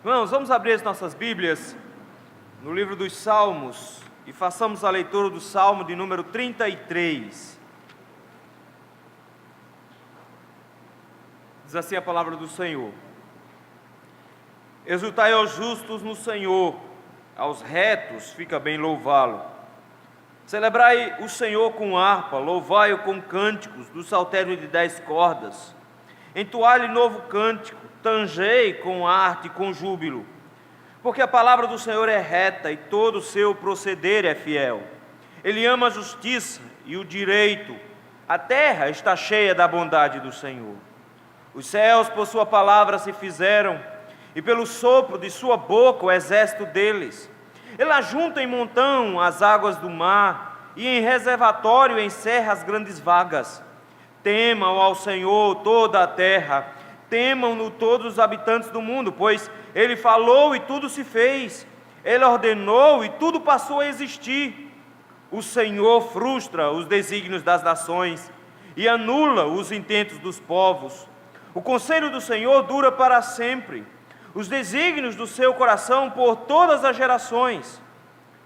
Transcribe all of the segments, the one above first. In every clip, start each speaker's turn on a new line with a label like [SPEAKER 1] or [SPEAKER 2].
[SPEAKER 1] Irmãos, vamos abrir as nossas Bíblias no livro dos Salmos e façamos a leitura do Salmo de número 33. Diz assim a palavra do Senhor: Exultai aos justos no Senhor, aos retos fica bem louvá-lo. Celebrai o Senhor com harpa, louvai-o com cânticos do saltério de 10 cordas. Entoai-lhe novo cântico, tangei com arte e com júbilo. Porque a palavra do Senhor é reta e todo o seu proceder é fiel. Ele ama a justiça e o direito. A terra está cheia da bondade do Senhor. Os céus por sua palavra se fizeram, e pelo sopro de sua boca o exército deles. Ele ajunta em montão as águas do mar, e em reservatório encerra as grandes vagas. Temam ao Senhor toda a terra, temam-no todos os habitantes do mundo, pois Ele falou e tudo se fez, Ele ordenou e tudo passou a existir. O Senhor frustra os desígnios das nações e anula os intentos dos povos. O conselho do Senhor dura para sempre, os desígnios do seu coração por todas as gerações.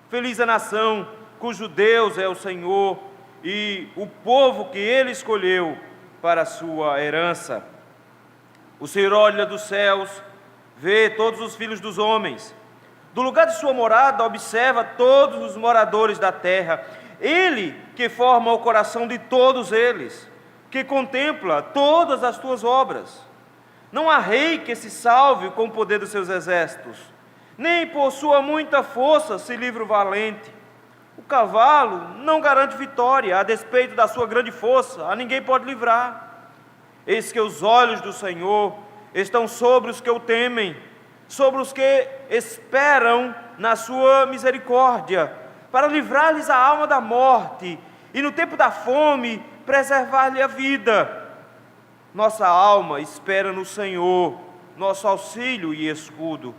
[SPEAKER 1] Feliz a nação cujo Deus é o Senhor e o povo que Ele escolheu para a sua herança. O Senhor olha dos céus, vê todos os filhos dos homens. Do lugar de sua morada observa todos os moradores da terra. Ele que forma o coração de todos eles, que contempla todas as tuas obras. Não há rei que se salve com o poder dos seus exércitos, nem por sua muita força se livra o valente. O cavalo não garante vitória, a despeito da sua grande força, a ninguém pode livrar. Eis que os olhos do Senhor estão sobre os que o temem, sobre os que esperam na sua misericórdia, para livrar-lhes a alma da morte, e no tempo da fome preservar-lhe a vida. Nossa alma espera no Senhor, nosso auxílio e escudo.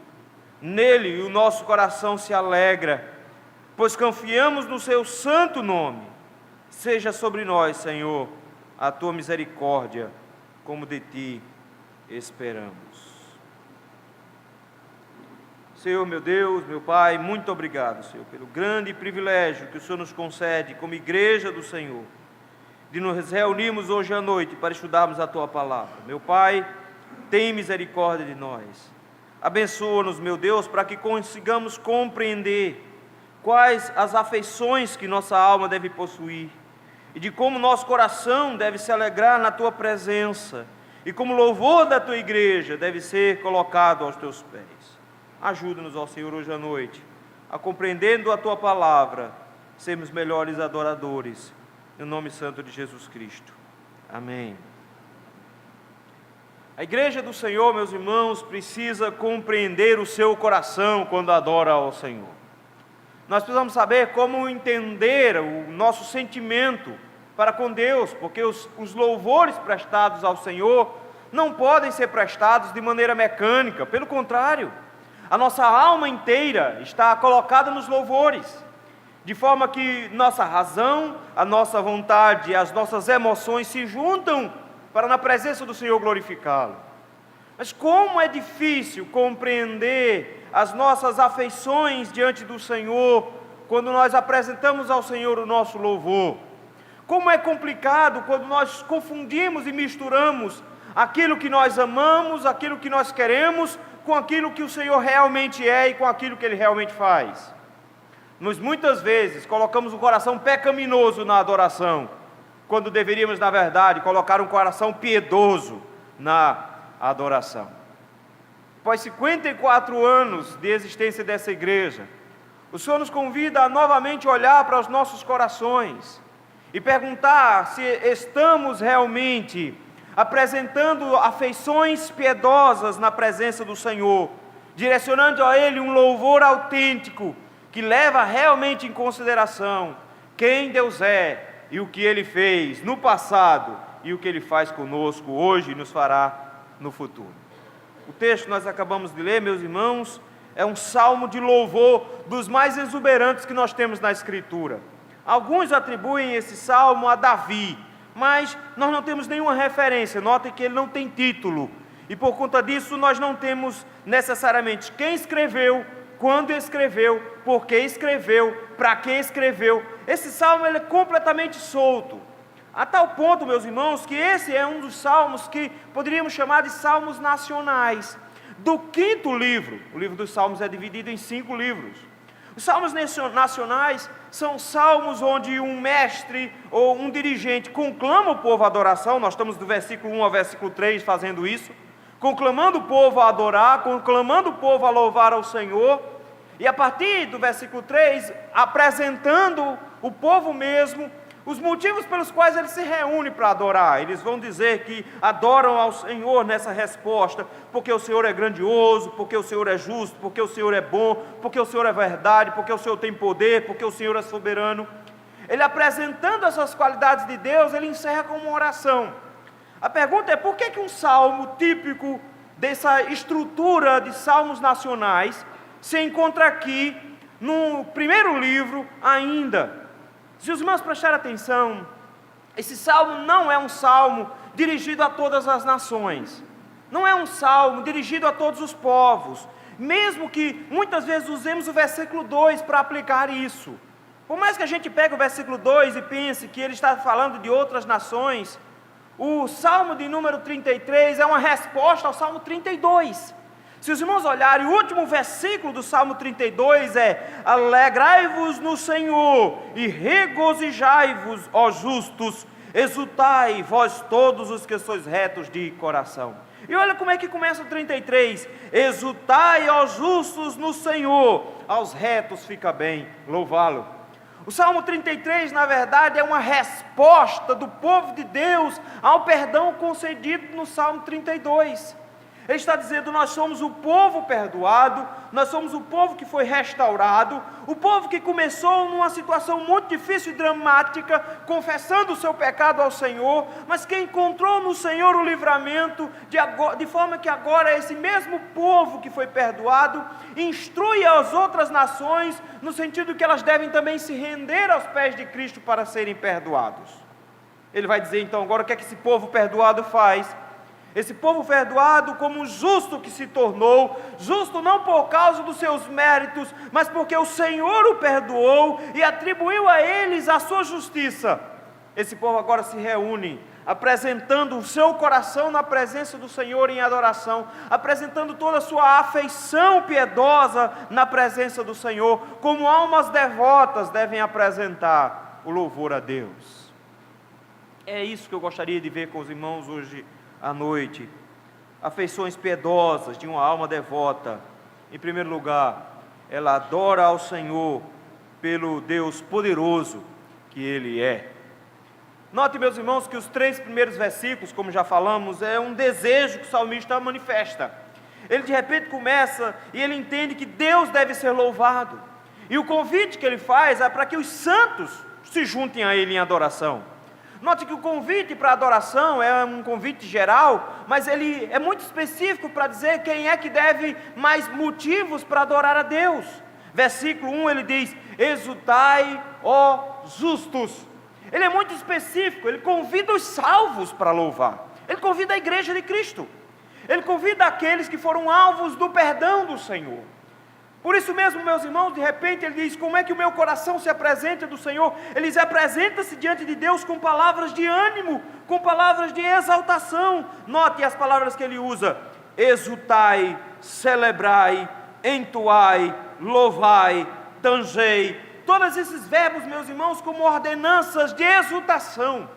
[SPEAKER 1] Nele o nosso coração se alegra, pois confiamos no seu santo nome. Seja sobre nós, Senhor, a tua misericórdia, como de ti esperamos. Senhor, meu Deus, meu Pai, muito obrigado, Senhor, pelo grande privilégio que o Senhor nos concede como igreja do Senhor, de nos reunirmos hoje à noite para estudarmos a tua palavra. Meu Pai, tem misericórdia de nós. Abençoa-nos, meu Deus, para que consigamos compreender quais as afeições que nossa alma deve possuir, e de como nosso coração deve se alegrar na tua presença, e como louvor da tua igreja deve ser colocado aos teus pés. Ajuda-nos, ó Senhor, hoje à noite, a compreendendo a tua palavra, sermos melhores adoradores, no nome santo de Jesus Cristo. Amém. A igreja do Senhor, meus irmãos, precisa compreender o seu coração quando adora ao Senhor. Nós precisamos saber como entender o nosso sentimento para com Deus, porque os louvores prestados ao Senhor não podem ser prestados de maneira mecânica, pelo contrário, a nossa alma inteira está colocada nos louvores, de forma que nossa razão, a nossa vontade e as nossas emoções se juntam para na presença do Senhor glorificá-lo. Mas como é difícil compreender as nossas afeições diante do Senhor, quando nós apresentamos ao Senhor o nosso louvor. Como é complicado quando nós confundimos e misturamos aquilo que nós amamos, aquilo que nós queremos, com aquilo que o Senhor realmente é e com aquilo que Ele realmente faz. Nós muitas vezes colocamos um coração pecaminoso na adoração, quando deveríamos, na verdade, colocar um coração piedoso na adoração. Após 54 anos de existência dessa igreja, o Senhor nos convida a novamente olhar para os nossos corações e perguntar se estamos realmente apresentando afeições piedosas na presença do Senhor, direcionando a Ele um louvor autêntico que leva realmente em consideração quem Deus é e o que Ele fez no passado e o que Ele faz conosco hoje e nos fará no futuro. O texto que nós acabamos de ler, meus irmãos, é um salmo de louvor dos mais exuberantes que nós temos na Escritura. Alguns atribuem esse salmo a Davi, mas nós não temos nenhuma referência. Notem que ele não tem título. E por conta disso nós não temos necessariamente quem escreveu, quando escreveu, por que escreveu, para que escreveu. Esse salmo ele é completamente solto, a tal ponto, meus irmãos, que esse é um dos salmos que poderíamos chamar de salmos nacionais. Do quinto livro, o livro dos salmos é dividido em 5 livros. Os salmos nacionais são salmos onde um mestre ou um dirigente conclama o povo à adoração. Nós estamos do versículo 1 ao versículo 3 fazendo isso, conclamando o povo a adorar, conclamando o povo a louvar ao Senhor, e a partir do versículo 3, apresentando o povo mesmo, os motivos pelos quais eles se reúnem para adorar. Eles vão dizer que adoram ao Senhor nessa resposta, porque o Senhor é grandioso, porque o Senhor é justo, porque o Senhor é bom, porque o Senhor é verdade, porque o Senhor tem poder, porque o Senhor é soberano. Ele apresentando essas qualidades de Deus, ele encerra com uma oração. A pergunta é, por que um salmo típico dessa estrutura de salmos nacionais se encontra aqui no primeiro livro ainda? Se os irmãos prestarem atenção, esse salmo não é um salmo dirigido a todas as nações, não é um salmo dirigido a todos os povos, mesmo que muitas vezes usemos o versículo 2 para aplicar isso. Por mais que a gente pegue o versículo 2 e pense que ele está falando de outras nações, o salmo de número 33 é uma resposta ao salmo 32. Se os irmãos olharem, o último versículo do Salmo 32 é: alegrai-vos no Senhor e regozijai-vos, ó justos, exultai, vós todos os que sois retos de coração. E olha como é que começa o 33: exultai, ó justos, no Senhor, aos retos fica bem louvá-lo. O Salmo 33, na verdade, é uma resposta do povo de Deus ao perdão concedido no Salmo 32. Ele está dizendo, nós somos o povo perdoado, nós somos o povo que foi restaurado, o povo que começou numa situação muito difícil e dramática, confessando o seu pecado ao Senhor, mas que encontrou no Senhor o livramento, de forma que agora esse mesmo povo que foi perdoado, instrui as outras nações, no sentido que elas devem também se render aos pés de Cristo para serem perdoados. Ele vai dizer então agora o que é que esse povo perdoado faz? Esse povo perdoado como justo que se tornou, justo não por causa dos seus méritos, mas porque o Senhor o perdoou e atribuiu a eles a sua justiça. Esse povo agora se reúne, apresentando o seu coração na presença do Senhor em adoração, apresentando toda a sua afeição piedosa na presença do Senhor, como almas devotas devem apresentar o louvor a Deus. É isso que eu gostaria de ver com os irmãos hoje à noite, afeições piedosas de uma alma devota. Em primeiro lugar, ela adora ao Senhor pelo Deus poderoso que Ele é. Note, meus irmãos, que os 3 primeiros versículos, como já falamos, é um desejo que o salmista manifesta. Ele de repente começa e ele entende que Deus deve ser louvado, e o convite que ele faz é para que os santos se juntem a Ele em adoração. Note que o convite para a adoração é um convite geral, mas ele é muito específico para dizer quem é que deve mais motivos para adorar a Deus. Versículo 1 ele diz, exultai, ó justos. Ele é muito específico, ele convida os salvos para louvar, ele convida a igreja de Cristo, ele convida aqueles que foram alvos do perdão do Senhor. Por isso mesmo, meus irmãos, de repente ele diz, como é que o meu coração se apresenta do Senhor? Ele se apresenta-se diante de Deus com palavras de ânimo, com palavras de exaltação. Note as palavras que ele usa: exultai, celebrai, entoai, louvai, tangei. Todos esses verbos, meus irmãos, como ordenanças de exultação.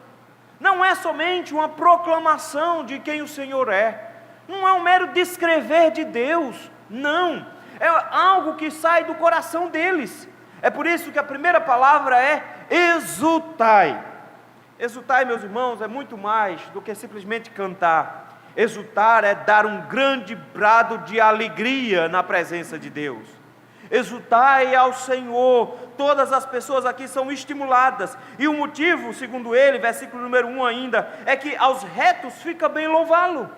[SPEAKER 1] Não é somente uma proclamação de quem o Senhor é, não é um mero descrever de Deus, não. É algo que sai do coração deles. É por isso que a primeira palavra é exultai. Exultai, meus irmãos, é muito mais do que simplesmente cantar. Exultar é dar um grande brado de alegria na presença de Deus. Exultai ao Senhor. Todas as pessoas aqui são estimuladas. E o motivo, segundo ele, versículo número 1 ainda, é que aos retos fica bem louvá-lo.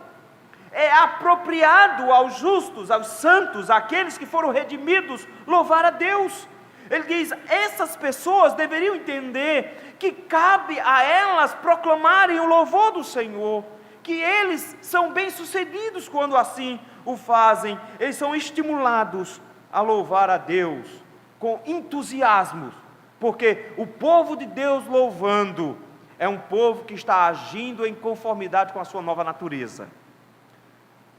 [SPEAKER 1] É apropriado aos justos, aos santos, àqueles que foram redimidos, louvar a Deus. Ele diz, essas pessoas deveriam entender que cabe a elas proclamarem o louvor do Senhor, que eles são bem-sucedidos quando assim o fazem. Eles são estimulados a louvar a Deus com entusiasmo, porque o povo de Deus louvando é um povo que está agindo em conformidade com a sua nova natureza.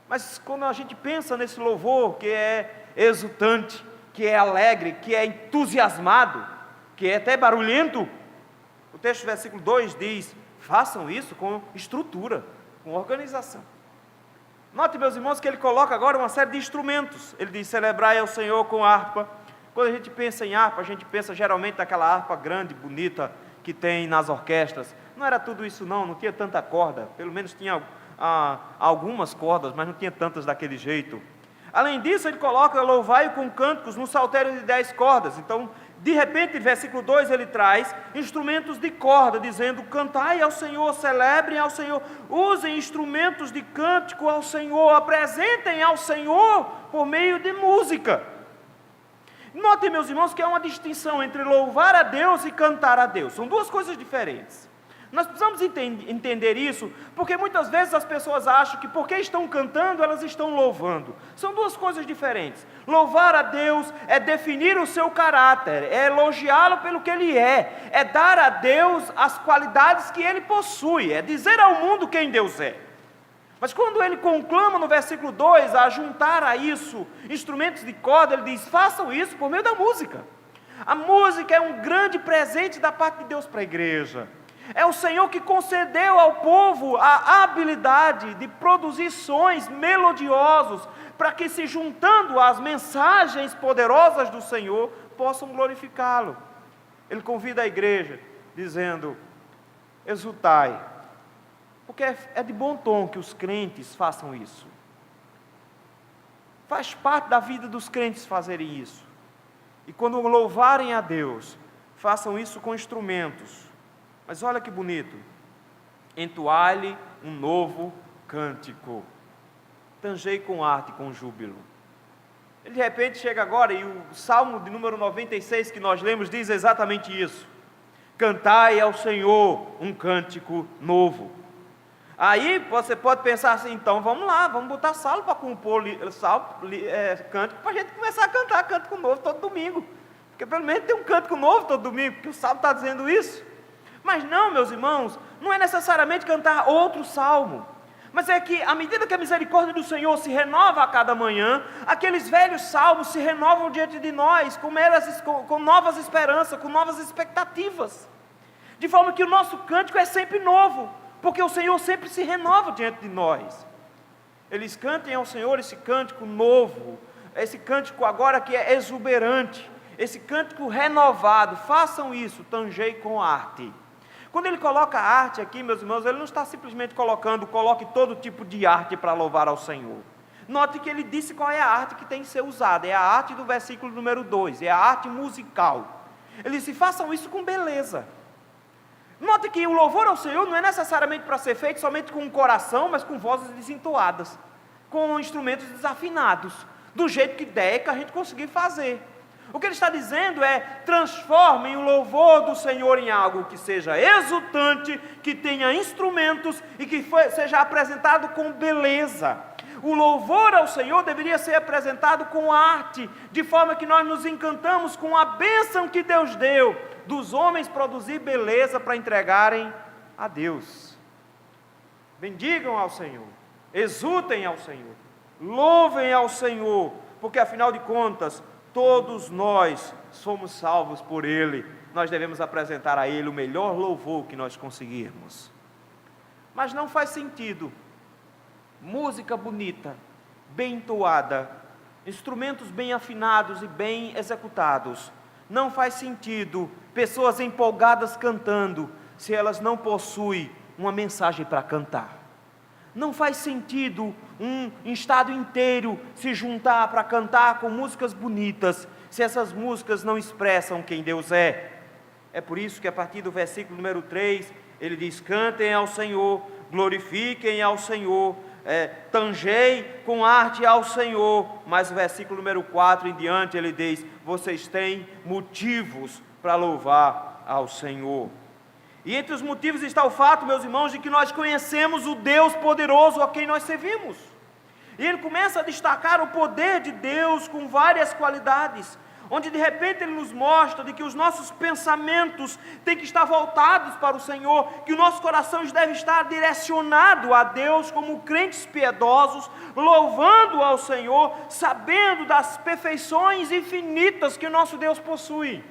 [SPEAKER 1] Mas quando a gente pensa nesse louvor que é exultante, que é alegre, que é entusiasmado, que é até barulhento, o texto versículo 2 diz: façam isso com estrutura, com organização. Note, meus irmãos, que ele coloca agora uma série de instrumentos. Ele diz: celebrai ao Senhor com harpa. Quando a gente pensa em harpa, a gente pensa geralmente naquela harpa grande, bonita, que tem nas orquestras. Não era tudo isso não tinha tanta corda, pelo menos tinha algumas cordas, mas não tinha tantas daquele jeito. Além disso, ele coloca louvai com cânticos no saltério de 10 cordas. Então, de repente, versículo 2, ele traz instrumentos de corda, dizendo: cantai ao Senhor, celebrem ao Senhor, usem instrumentos de cântico ao Senhor, apresentem ao Senhor por meio de música. Notem, meus irmãos, que há uma distinção entre louvar a Deus e cantar a Deus. São duas coisas diferentes. Nós precisamos entender isso, porque muitas vezes as pessoas acham que porque estão cantando, elas estão louvando. São duas coisas diferentes. Louvar a Deus é definir o seu caráter, é elogiá-lo pelo que Ele é dar a Deus as qualidades que Ele possui, é dizer ao mundo quem Deus é. Mas quando ele conclama no versículo 2 a juntar a isso instrumentos de corda, ele diz: façam isso por meio da música. A música é um grande presente da parte de Deus para a igreja. É o Senhor que concedeu ao povo a habilidade de produzir sons melodiosos, para que, se juntando às mensagens poderosas do Senhor, possam glorificá-lo. Ele convida a igreja, dizendo: exultai, porque é de bom tom que os crentes façam isso. Faz parte da vida dos crentes fazerem isso. E quando louvarem a Deus, façam isso com instrumentos. Mas olha que bonito: entoai-lhe um novo cântico, tangei com arte e com júbilo. Ele de repente chega agora, e o Salmo de número 96 que nós lemos diz exatamente isso: cantai ao Senhor um cântico novo. Aí você pode pensar assim: então vamos lá, vamos botar Saulo para compor cântico, para a gente começar a cantar cântico novo todo domingo, porque pelo menos tem um cântico novo todo domingo, porque o Salmo está dizendo isso. Mas não, meus irmãos, não é necessariamente cantar outro salmo, mas é que à medida que a misericórdia do Senhor se renova a cada manhã, aqueles velhos salmos se renovam diante de nós, com novas esperanças, com novas expectativas, de forma que o nosso cântico é sempre novo, porque o Senhor sempre se renova diante de nós. Eles cantem ao Senhor esse cântico novo, esse cântico agora que é exuberante, esse cântico renovado. Façam isso, tangei com arte. Quando ele coloca arte aqui, meus irmãos, ele não está simplesmente coloque todo tipo de arte para louvar ao Senhor. Note que ele disse qual é a arte que tem que ser usada, é a arte do versículo número 2, é a arte musical. Ele disse: façam isso com beleza. Note que o louvor ao Senhor não é necessariamente para ser feito somente com o coração, mas com vozes desentoadas, com instrumentos desafinados, do jeito que der, que a gente conseguir fazer. O que ele está dizendo é: transformem o louvor do Senhor em algo que seja exultante, que tenha instrumentos e que seja apresentado com beleza. O louvor ao Senhor deveria ser apresentado com arte, de forma que nós nos encantamos com a bênção que Deus deu, dos homens produzir beleza para entregarem a Deus. Bendigam ao Senhor, exultem ao Senhor, louvem ao Senhor, porque afinal de contas, todos nós somos salvos por Ele. Nós devemos apresentar a Ele o melhor louvor que nós conseguirmos. Mas não faz sentido música bonita, bem entoada, instrumentos bem afinados e bem executados. Não faz sentido pessoas empolgadas cantando, se elas não possuem uma mensagem para cantar. Não faz sentido um estado inteiro se juntar para cantar com músicas bonitas, se essas músicas não expressam quem Deus é. É por isso que a partir do versículo número 3, ele diz: cantem ao Senhor, glorifiquem ao Senhor, tangei com arte ao Senhor. Mas o versículo número 4 em diante, ele diz: vocês têm motivos para louvar ao Senhor. E entre os motivos está o fato, meus irmãos, de que nós conhecemos o Deus poderoso a quem nós servimos. E ele começa a destacar o poder de Deus com várias qualidades, onde de repente ele nos mostra de que os nossos pensamentos têm que estar voltados para o Senhor, que o nosso coração deve estar direcionado a Deus como crentes piedosos, louvando ao Senhor, sabendo das perfeições infinitas que o nosso Deus possui.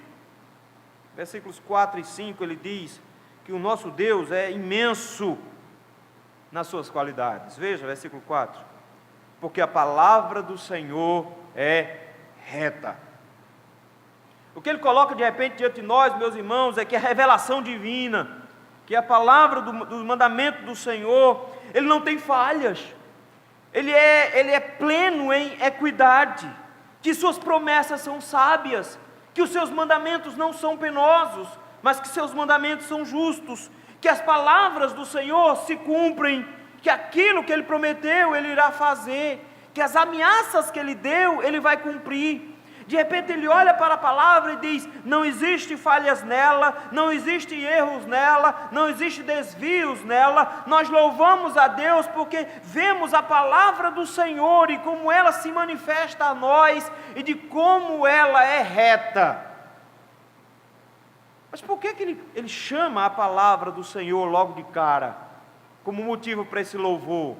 [SPEAKER 1] Versículos 4 e 5 ele diz que o nosso Deus é imenso nas suas qualidades. Veja, versículo 4: porque a palavra do Senhor é reta. O que ele coloca de repente diante de nós, meus irmãos, é que a revelação divina, que a palavra do mandamento do Senhor, ele não tem falhas, ele é pleno em equidade, que suas promessas são sábias, que os seus mandamentos não são penosos, mas que seus mandamentos são justos, que as palavras do Senhor se cumprem, que aquilo que ele prometeu, ele irá fazer, que as ameaças que ele deu, ele vai cumprir. De repente ele olha para a palavra e diz: não existe falhas nela, não existe erros nela, não existe desvios nela. Nós louvamos a Deus porque vemos a palavra do Senhor e como ela se manifesta a nós e de como ela é reta. Mas por que ele chama a palavra do Senhor logo de cara como motivo para esse louvor?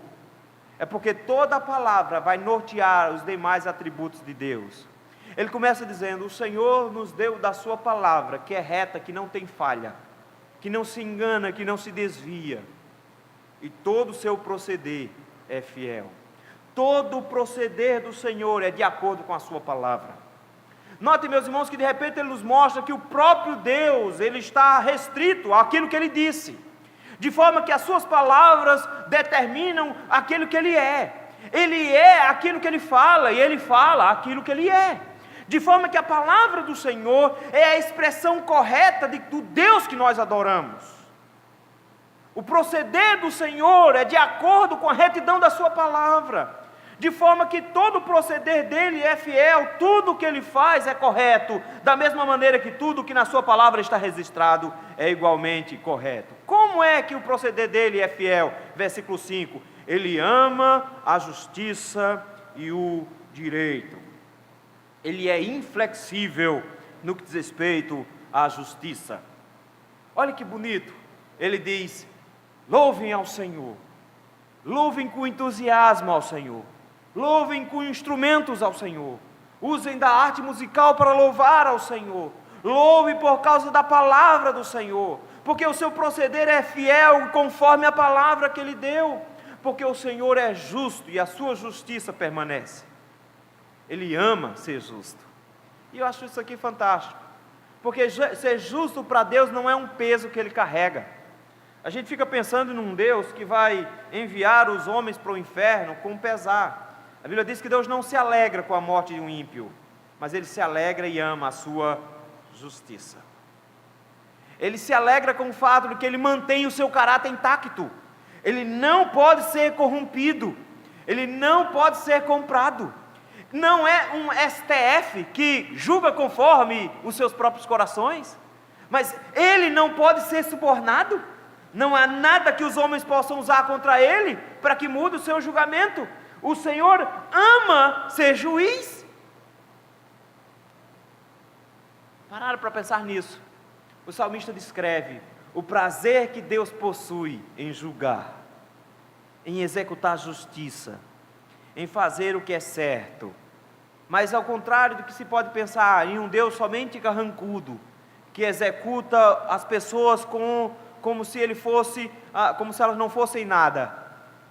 [SPEAKER 1] É porque toda a palavra vai nortear os demais atributos de Deus. Ele começa dizendo: o Senhor nos deu da sua palavra, que é reta, que não tem falha, que não se engana, que não se desvia, e todo o seu proceder é fiel. Todo o proceder do Senhor é de acordo com a sua palavra. Notem, meus irmãos, que de repente ele nos mostra que o próprio Deus, ele está restrito àquilo que ele disse, de forma que as suas palavras determinam aquilo que ele é. Ele é aquilo que ele fala, e ele fala aquilo que ele é. De forma que a palavra do Senhor é a expressão correta do Deus que nós adoramos. O proceder do Senhor é de acordo com a retidão da sua palavra. De forma que todo o proceder dele é fiel, tudo o que ele faz é correto, da mesma maneira que tudo que na sua palavra está registrado é igualmente correto. Como é que o proceder dele é fiel? Versículo 5: ele ama a justiça e o direito. Ele é inflexível no que diz respeito à justiça. Olha que bonito, ele diz: louvem ao Senhor, louvem com entusiasmo ao Senhor, louvem com instrumentos ao Senhor, usem da arte musical para louvar ao Senhor, louve por causa da palavra do Senhor, porque o seu proceder é fiel conforme a palavra que ele deu, porque o Senhor é justo e a sua justiça permanece. Ele ama ser justo. E eu acho isso aqui fantástico, porque ser justo para Deus não é um peso que ele carrega. A gente fica pensando num Deus que vai enviar os homens para o inferno com pesar. A Bíblia diz que Deus não se alegra com a morte de um ímpio, mas ele se alegra e ama a sua justiça. Ele se alegra com o fato de que ele mantém o seu caráter intacto. Ele não pode ser corrompido, ele não pode ser comprado. Não é um STF que julga conforme os seus próprios corações, mas ele não pode ser subornado. Não há nada que os homens possam usar contra ele para que mude o seu julgamento. O Senhor ama ser juiz. Pararam para pensar nisso. O salmista descreve o prazer que Deus possui em julgar, em executar justiça, em fazer o que é certo. Mas ao contrário do que se pode pensar em um Deus somente carrancudo, que executa as pessoas como se elas não fossem nada.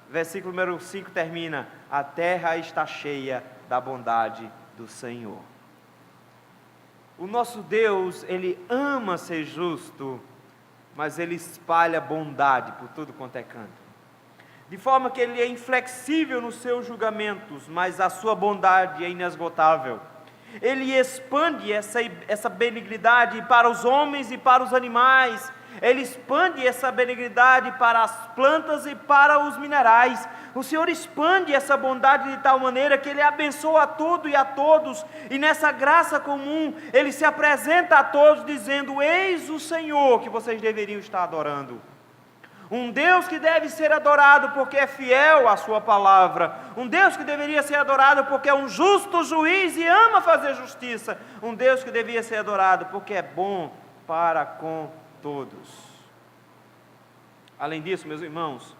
[SPEAKER 1] Versículo número 5 termina: a terra está cheia da bondade do Senhor. O nosso Deus, ele ama ser justo, mas ele espalha bondade por tudo quanto é canto. De forma que ele é inflexível nos seus julgamentos, mas a sua bondade é inesgotável. Ele expande essa benignidade para os homens e para os animais. Ele expande essa benignidade para as plantas e para os minerais. O Senhor expande essa bondade de tal maneira que Ele abençoa a tudo e a todos, e nessa graça comum, Ele se apresenta a todos dizendo: eis o Senhor que vocês deveriam estar adorando. Um Deus que deve ser adorado porque é fiel à sua palavra. Um Deus que deveria ser adorado porque é um justo juiz e ama fazer justiça. Um Deus que devia ser adorado porque é bom para com todos. Além disso, meus irmãos,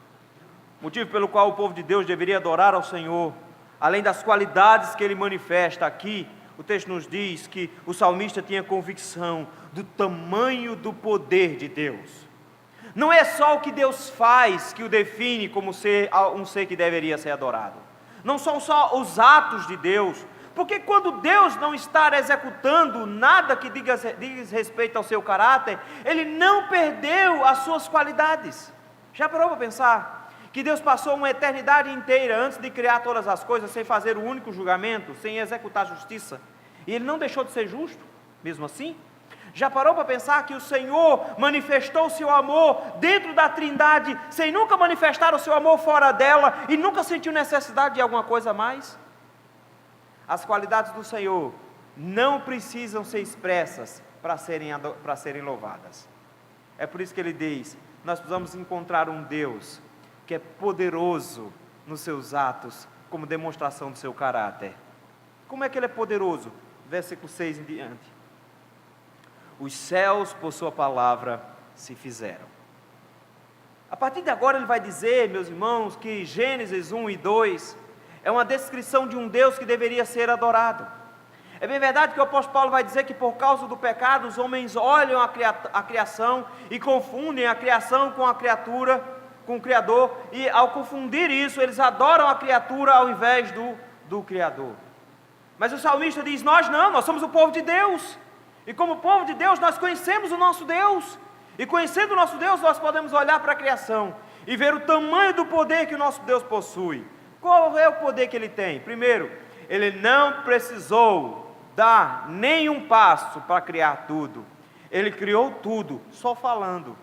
[SPEAKER 1] o motivo pelo qual o povo de Deus deveria adorar ao Senhor, além das qualidades que Ele manifesta aqui, o texto nos diz que o salmista tinha convicção do tamanho do poder de Deus. Não é só o que Deus faz que o define como um ser que deveria ser adorado. Não são só os atos de Deus, porque quando Deus não está executando nada que diz respeito ao seu caráter, Ele não perdeu as suas qualidades. Já parou para pensar que Deus passou uma eternidade inteira antes de criar todas as coisas sem fazer o único julgamento, sem executar justiça, e Ele não deixou de ser justo, mesmo assim? Já parou para pensar que o Senhor manifestou o seu amor dentro da Trindade, sem nunca manifestar o seu amor fora dela, e nunca sentiu necessidade de alguma coisa a mais? As qualidades do Senhor não precisam ser expressas para serem louvadas. É por isso que Ele diz: nós precisamos encontrar um Deus que é poderoso nos seus atos, como demonstração do seu caráter. Como é que Ele é poderoso? Versículo 6 em diante. Os céus, por sua palavra, se fizeram. A partir de agora Ele vai dizer, meus irmãos, que Gênesis 1 e 2 é uma descrição de um Deus que deveria ser adorado. É bem verdade que o apóstolo Paulo vai dizer que por causa do pecado os homens olham a criação e confundem a criação com a criatura, com o Criador, e ao confundir isso, eles adoram a criatura ao invés do Criador. Mas o salmista diz: nós não, nós somos o povo de Deus. E como povo de Deus, nós conhecemos o nosso Deus. E conhecendo o nosso Deus, nós podemos olhar para a criação e ver o tamanho do poder que o nosso Deus possui. Qual é o poder que Ele tem? Primeiro, Ele não precisou dar nenhum passo para criar tudo. Ele criou tudo, só falando.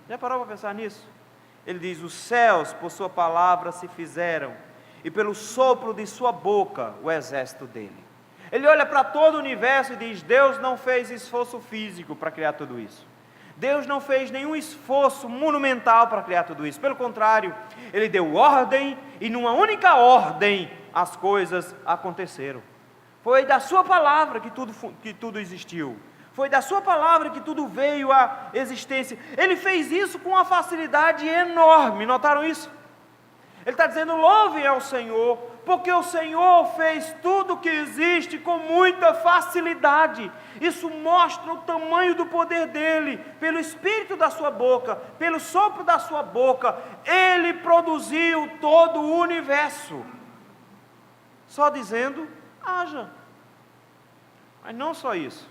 [SPEAKER 1] Já parou para pensar nisso? Ele diz: os céus, por sua palavra, se fizeram, e pelo sopro de sua boca, o exército dele. Ele olha para todo o universo e diz: Deus não fez esforço físico para criar tudo isso. Deus não fez nenhum esforço monumental para criar tudo isso. Pelo contrário, Ele deu ordem, e numa única ordem as coisas aconteceram. Foi da sua palavra que tudo existiu. Foi da sua palavra que tudo veio à existência. Ele fez isso com uma facilidade enorme. Notaram isso? Ele está dizendo: louvem ao Senhor, porque o Senhor fez tudo que existe com muita facilidade. Isso mostra o tamanho do poder dele. Pelo espírito da sua boca, pelo sopro da sua boca, Ele produziu todo o universo. Só dizendo: haja. Mas não só isso.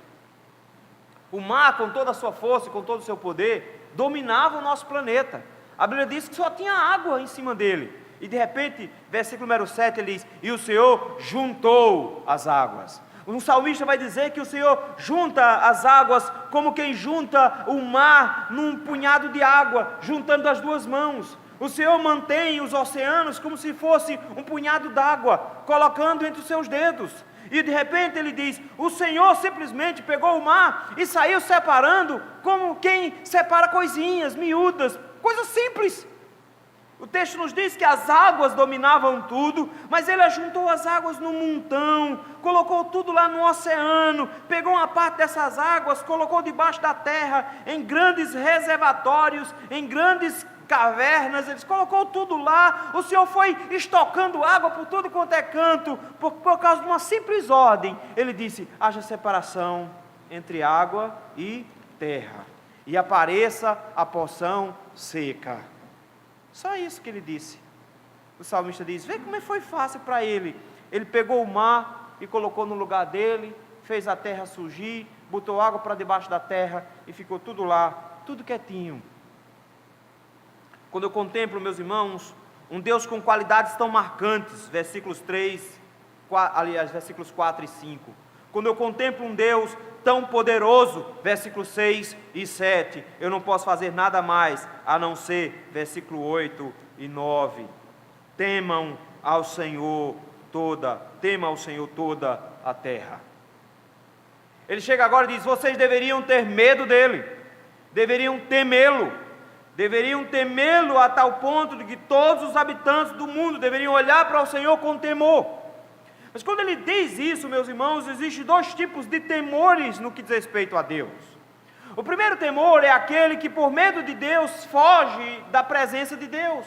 [SPEAKER 1] O mar, com toda a sua força e com todo o seu poder, dominava o nosso planeta. A Bíblia diz que só tinha água em cima dele. E de repente, versículo número 7, ele diz: e o Senhor juntou as águas. Um salmista vai dizer que o Senhor junta as águas como quem junta o mar num punhado de água, juntando as duas mãos. O Senhor mantém os oceanos como se fosse um punhado d'água, colocando entre os seus dedos. E de repente ele diz: o Senhor simplesmente pegou o mar e saiu separando, como quem separa coisinhas miúdas, coisas simples. O texto nos diz que as águas dominavam tudo, mas Ele ajuntou as águas num montão, colocou tudo lá no oceano, pegou uma parte dessas águas, colocou debaixo da terra, em grandes reservatórios, em grandes cavernas. Ele colocou tudo lá. O Senhor foi estocando água por tudo quanto é canto, por causa de uma simples ordem. Ele disse: haja separação entre água e terra, e apareça a porção seca. Só isso que ele disse. O salmista diz: vê como foi fácil para ele. Ele pegou o mar e colocou no lugar dele, fez a terra surgir, botou água para debaixo da terra e ficou tudo lá, tudo quietinho. Quando eu contemplo, meus irmãos, um Deus com qualidades tão marcantes, versículos 4 e 5. Quando eu contemplo um Deus tão poderoso, versículos 6 e 7, eu não posso fazer nada mais, a não ser, versículo 8 e 9, temam ao Senhor toda a terra. Ele chega agora e diz: vocês deveriam ter medo dele, deveriam temê-lo a tal ponto de que todos os habitantes do mundo deveriam olhar para o Senhor com temor. Mas quando ele diz isso, meus irmãos, existem dois tipos de temores no que diz respeito a Deus. O primeiro temor é aquele que por medo de Deus foge da presença de Deus,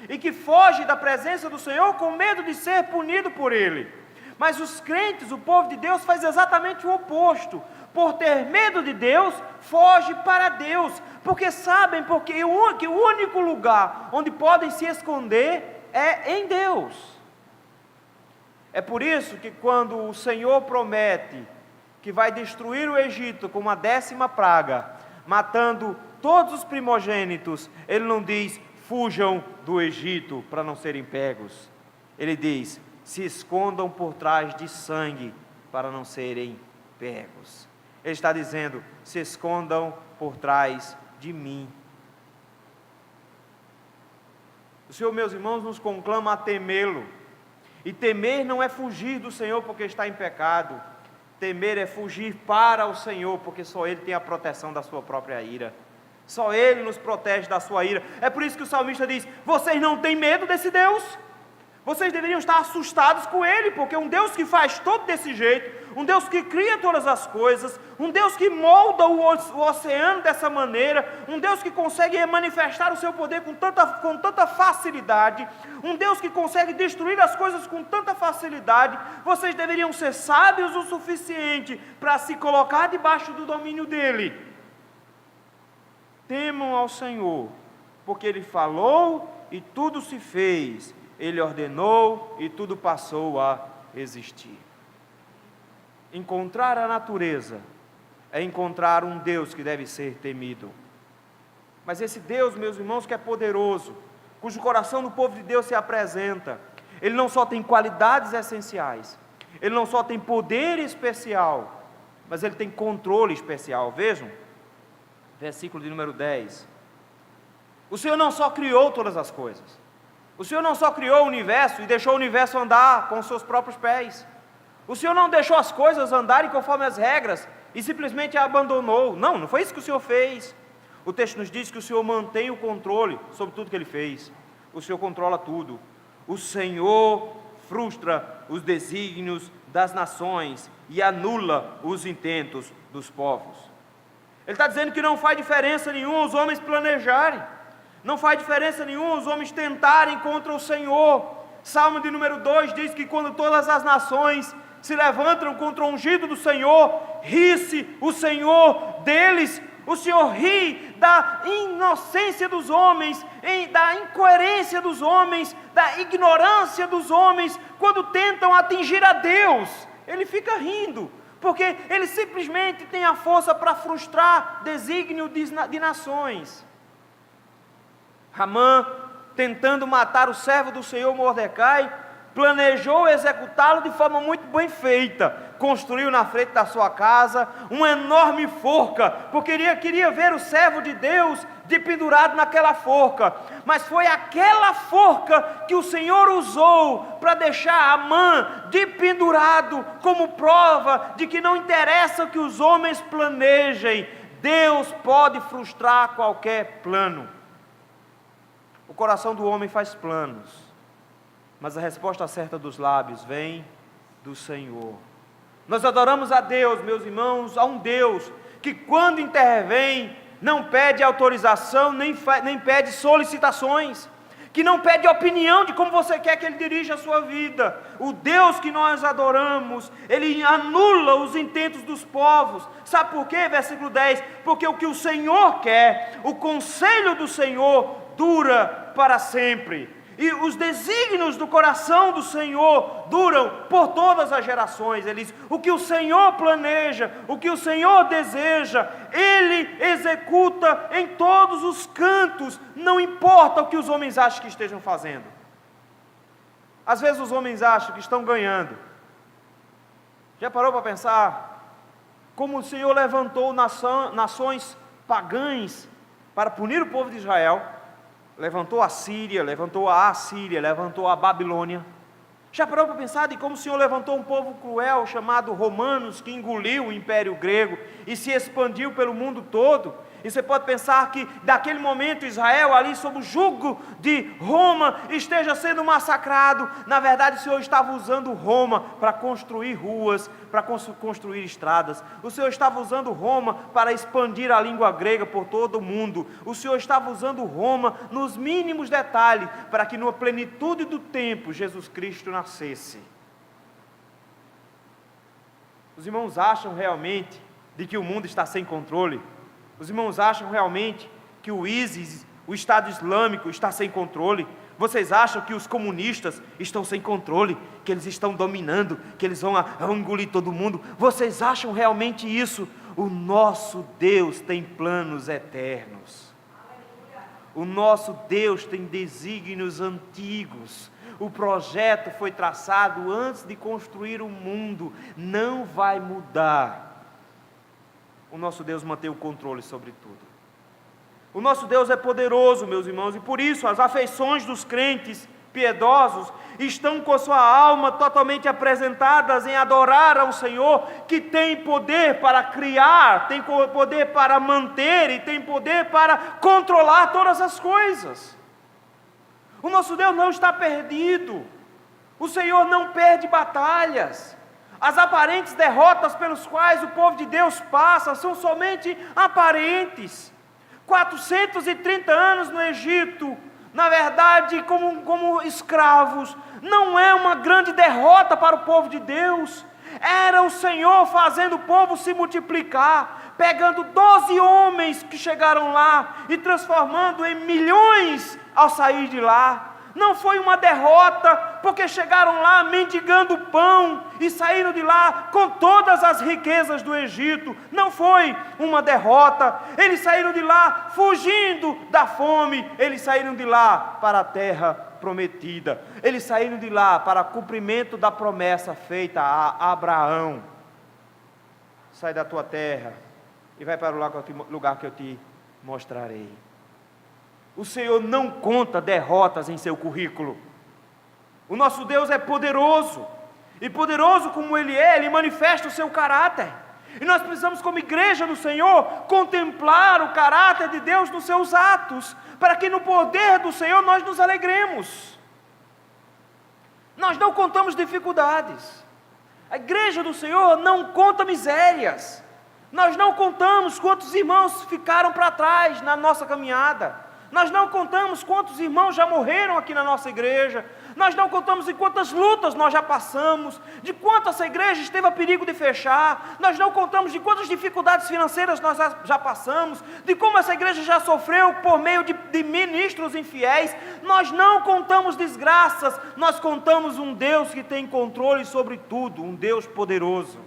[SPEAKER 1] e que foge da presença do Senhor com medo de ser punido por Ele. Mas os crentes, o povo de Deus, faz exatamente o oposto. Por ter medo de Deus, foge para Deus, porque sabem que o único lugar onde podem se esconder é em Deus. É por isso que quando o Senhor promete que vai destruir o Egito com uma 10ª praga, matando todos os primogênitos, Ele não diz: fujam do Egito para não serem pegos. Ele diz: se escondam por trás de sangue para não serem pegos. Ele está dizendo: se escondam por trás de mim. O Senhor, meus irmãos, nos conclama a temê-lo. E temer não é fugir do Senhor porque está em pecado. Temer é fugir para o Senhor, porque só Ele tem a proteção da sua própria ira. Só Ele nos protege da sua ira. É por isso que o salmista diz: vocês não têm medo desse Deus? Vocês deveriam estar assustados com Ele, porque um Deus que faz tudo desse jeito, um Deus que cria todas as coisas, um Deus que molda o oceano dessa maneira, um Deus que consegue manifestar o seu poder com tanta facilidade, um Deus que consegue destruir as coisas com tanta facilidade, vocês deveriam ser sábios o suficiente para se colocar debaixo do domínio dEle. Temam ao Senhor, porque Ele falou e tudo se fez, Ele ordenou e tudo passou a existir. Encontrar a natureza é encontrar um Deus que deve ser temido. Mas esse Deus, meus irmãos, que é poderoso, cujo coração do povo de Deus se apresenta, Ele não só tem qualidades essenciais, Ele não só tem poder especial, mas Ele tem controle especial. Vejam, versículo de número 10. O Senhor não só criou todas as coisas, o Senhor não só criou o universo e deixou o universo andar com os seus próprios pés, o Senhor não deixou as coisas andarem conforme as regras e simplesmente a abandonou. Não foi isso que o Senhor fez. O texto nos diz que o Senhor mantém o controle sobre tudo que Ele fez. O Senhor controla tudo. O Senhor frustra os desígnios das nações e anula os intentos dos povos. Ele está dizendo que não faz diferença nenhuma os homens planejarem, não faz diferença nenhuma os homens tentarem contra o Senhor. Salmo de número 2 diz que quando todas as nações se levantam contra o ungido do Senhor, ri-se o Senhor deles. O Senhor ri da inocência dos homens, da incoerência dos homens, da ignorância dos homens, quando tentam atingir a Deus. Ele fica rindo, porque Ele simplesmente tem a força para frustrar desígnio de nações. Amã, tentando matar o servo do Senhor Mordecai, planejou executá-lo de forma muito bem feita. Construiu na frente da sua casa uma enorme forca, porque queria ver o servo de Deus pendurado naquela forca. Mas foi aquela forca que o Senhor usou para deixar Amã pendurado, como prova de que não interessa o que os homens planejem, Deus pode frustrar qualquer plano. O coração do homem faz planos, mas a resposta certa dos lábios vem do Senhor. Nós adoramos a Deus, meus irmãos, a um Deus que quando intervém, não pede autorização, nem pede solicitações, que não pede opinião de como você quer que Ele dirija a sua vida. O Deus que nós adoramos, Ele anula os intentos dos povos. Sabe por quê? Versículo 10, porque o que o Senhor quer, o conselho do Senhor dura para sempre, e os desígnios do coração do Senhor duram por todas as gerações. Ele diz, o que o Senhor planeja, o que o Senhor deseja, Ele executa em todos os cantos, não importa o que os homens acham que estejam fazendo. Às vezes os homens acham que estão ganhando. Já parou para pensar como o Senhor levantou nações pagãs para punir o povo de Israel, levantou a Síria, levantou a Assíria, levantou a Babilônia. Já parou para pensar de como o Senhor levantou um povo cruel chamado romanos, que engoliu o Império Grego e se expandiu pelo mundo todo? E você pode pensar que daquele momento Israel ali sob o jugo de Roma esteja sendo massacrado. Na verdade o Senhor estava usando Roma para construir ruas, para construir estradas. O Senhor estava usando Roma para expandir a língua grega por todo o mundo. O Senhor estava usando Roma nos mínimos detalhes para que na plenitude do tempo Jesus Cristo nascesse. Os irmãos acham realmente de que o mundo está sem controle? Os irmãos acham realmente que o ISIS, o Estado Islâmico, está sem controle? Vocês acham que os comunistas estão sem controle, que eles estão dominando, que eles vão engolir todo mundo? Vocês acham realmente isso? O nosso Deus tem planos eternos. O nosso Deus tem desígnios antigos. O projeto foi traçado antes de construir o mundo, não vai mudar. O nosso Deus mantém o controle sobre tudo. O nosso Deus é poderoso, meus irmãos, e por isso as afeições dos crentes piedosos estão com sua alma totalmente apresentadas em adorar ao Senhor, que tem poder para criar, tem poder para manter e tem poder para controlar todas as coisas. O nosso Deus não está perdido. O Senhor não perde batalhas. As aparentes derrotas pelos quais o povo de Deus passa são somente aparentes. 430 anos no Egito, na verdade, como escravos, não é uma grande derrota para o povo de Deus. Era o Senhor fazendo o povo se multiplicar, pegando 12 homens que chegaram lá e transformando em milhões ao sair de lá. Não foi uma derrota, porque chegaram lá mendigando pão e saíram de lá com todas as riquezas do Egito. Não foi uma derrota. Eles saíram de lá fugindo da fome. Eles saíram de lá para a terra prometida. Eles saíram de lá para o cumprimento da promessa feita a Abraão. Sai da tua terra e vai para o lugar que eu te mostrarei. O Senhor não conta derrotas em seu currículo. O nosso Deus é poderoso. E poderoso como Ele é, Ele manifesta o seu caráter. E nós precisamos, como igreja do Senhor, contemplar o caráter de Deus nos seus atos, para que no poder do Senhor nós nos alegremos. Nós não contamos dificuldades. A igreja do Senhor não conta misérias. Nós não contamos quantos irmãos ficaram para trás na nossa caminhada. Nós não contamos quantos irmãos já morreram aqui na nossa igreja. Nós não contamos de quantas lutas nós já passamos, de quanto essa igreja esteve a perigo de fechar. Nós não contamos de quantas dificuldades financeiras nós já passamos, de como essa igreja já sofreu por meio de ministros infiéis. Nós não contamos desgraças, nós contamos um Deus que tem controle sobre tudo, um Deus poderoso.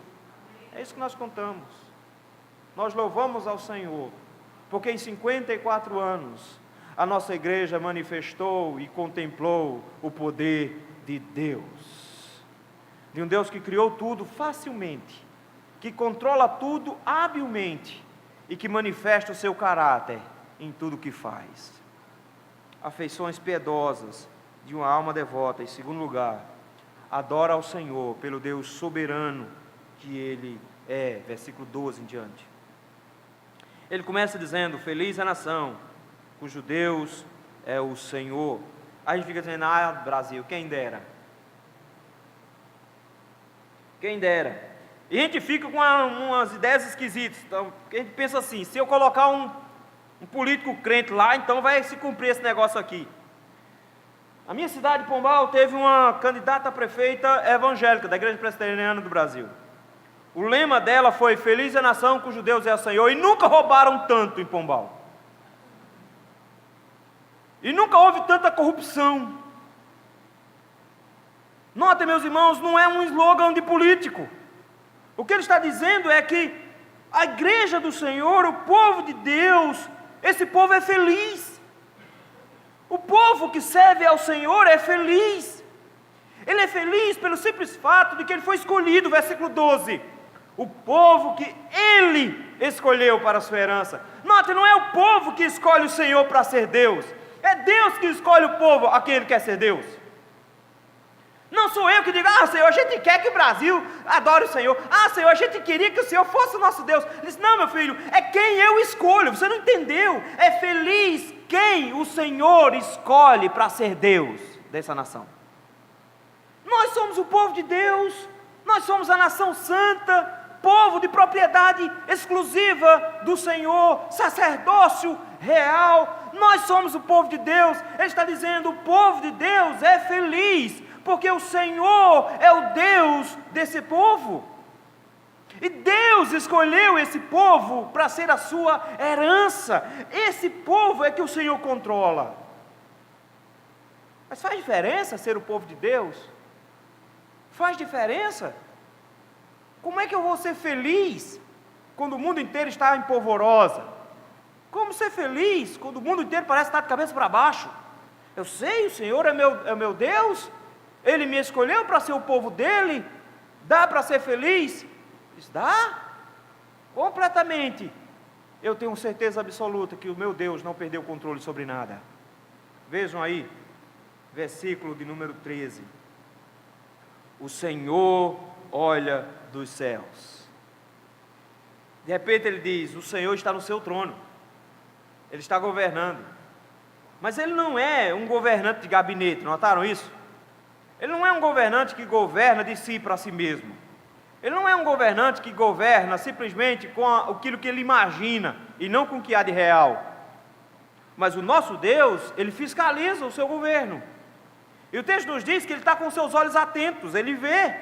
[SPEAKER 1] É isso que nós contamos. Nós louvamos ao Senhor, porque em 54 anos, a nossa igreja manifestou e contemplou o poder de Deus. De um Deus que criou tudo facilmente, que controla tudo habilmente e que manifesta o seu caráter em tudo que faz. Afeições piedosas de uma alma devota. Em segundo lugar, adora ao Senhor pelo Deus soberano que Ele é. Versículo 12 em diante. Ele começa dizendo: feliz a nação cujo Deus é o Senhor. Aí a gente fica dizendo: ah, Brasil, quem dera. Quem dera. E a gente fica com umas ideias esquisitas. Então, a gente pensa assim: se eu colocar um político crente lá, então vai se cumprir esse negócio aqui. A minha cidade, Pombal, teve uma candidata a prefeita evangélica da Igreja Presbiteriana do Brasil. O lema dela foi: feliz a nação cujo Deus é o Senhor. E nunca roubaram tanto em Pombal. E nunca houve tanta corrupção. Notem, meus irmãos, não é um slogan de político. O que ele está dizendo é que a igreja do Senhor, o povo de Deus, esse povo é feliz. O povo que serve ao Senhor é feliz. Ele é feliz pelo simples fato de que ele foi escolhido, versículo 12. o povo que Ele escolheu para a sua herança. Note, não é o povo que escolhe o Senhor para ser Deus, é Deus que escolhe o povo a quem Ele quer ser Deus. Não sou eu que digo: Senhor, a gente quer que o Brasil adore o Senhor. Senhor, a gente queria que o Senhor fosse o nosso Deus. Ele disse: não, meu filho, é quem eu escolho. Você não entendeu? É feliz quem o Senhor escolhe para ser Deus dessa nação. Nós somos o povo de Deus, nós somos a nação santa, povo de propriedade exclusiva do Senhor, sacerdócio real. Nós somos o povo de Deus. Ele está dizendo: o povo de Deus é feliz, porque o Senhor é o Deus desse povo, e Deus escolheu esse povo para ser a sua herança. Esse povo é que o Senhor controla. Mas faz diferença ser o povo de Deus? Faz diferença? Como é que eu vou ser feliz quando o mundo inteiro está em polvorosa? Como ser feliz quando o mundo inteiro parece estar de cabeça para baixo? Eu sei, o Senhor é meu Deus, Ele me escolheu para ser o povo dEle. Dá para ser feliz? Diz: dá, completamente. Eu tenho certeza absoluta que o meu Deus não perdeu o controle sobre nada. Vejam aí, versículo de número 13. O Senhor olha dos céus. De repente ele diz: o Senhor está no seu trono, Ele está governando. Mas Ele não é um governante de gabinete, notaram isso? Ele não é um governante que governa de si para si mesmo. Ele não é um governante que governa simplesmente com aquilo que ele imagina e não com o que há de real. Mas o nosso Deus, Ele fiscaliza o seu governo. E o texto nos diz que Ele está com seus olhos atentos, Ele vê.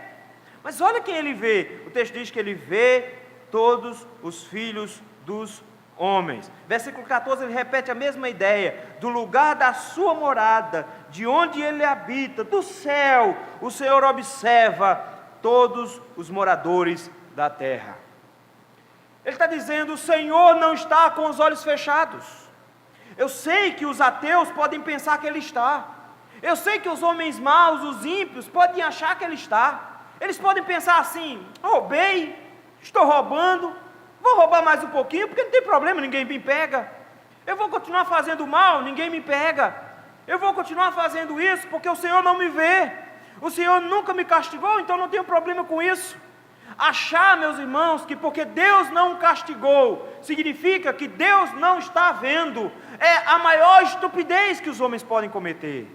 [SPEAKER 1] Mas olha quem Ele vê. O texto diz que Ele vê todos os filhos dos homens. Versículo 14, ele repete a mesma ideia: do lugar da sua morada, de onde Ele habita, do céu, o Senhor observa todos os moradores da terra. Ele está dizendo: o Senhor não está com os olhos fechados. Eu sei que os ateus podem pensar que Ele está. Eu sei que os homens maus, os ímpios, podem achar que Ele está. Eles podem pensar assim: roubei, estou roubando, vou roubar mais um pouquinho, porque não tem problema, ninguém me pega. Eu vou continuar fazendo mal, ninguém me pega. Eu vou continuar fazendo isso, porque o Senhor não me vê. O Senhor nunca me castigou, então não tenho problema com isso. Achar, meus irmãos, que porque Deus não castigou, significa que Deus não está vendo, é a maior estupidez que os homens podem cometer.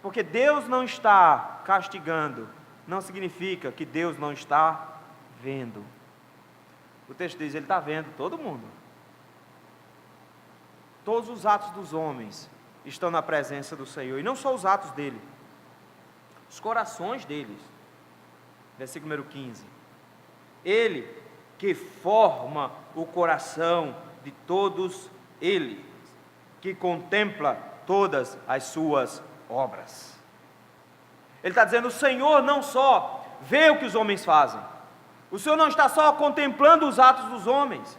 [SPEAKER 1] Porque Deus não está castigando, não significa que Deus não está vendo. O texto diz: Ele está vendo todo mundo. Todos os atos dos homens estão na presença do Senhor, e não só os atos dele, os corações deles. Versículo número 15. Ele que forma o coração de todos eles, que contempla todas as suas obras. Ele está dizendo: o Senhor não só vê o que os homens fazem, o Senhor não está só contemplando os atos dos homens,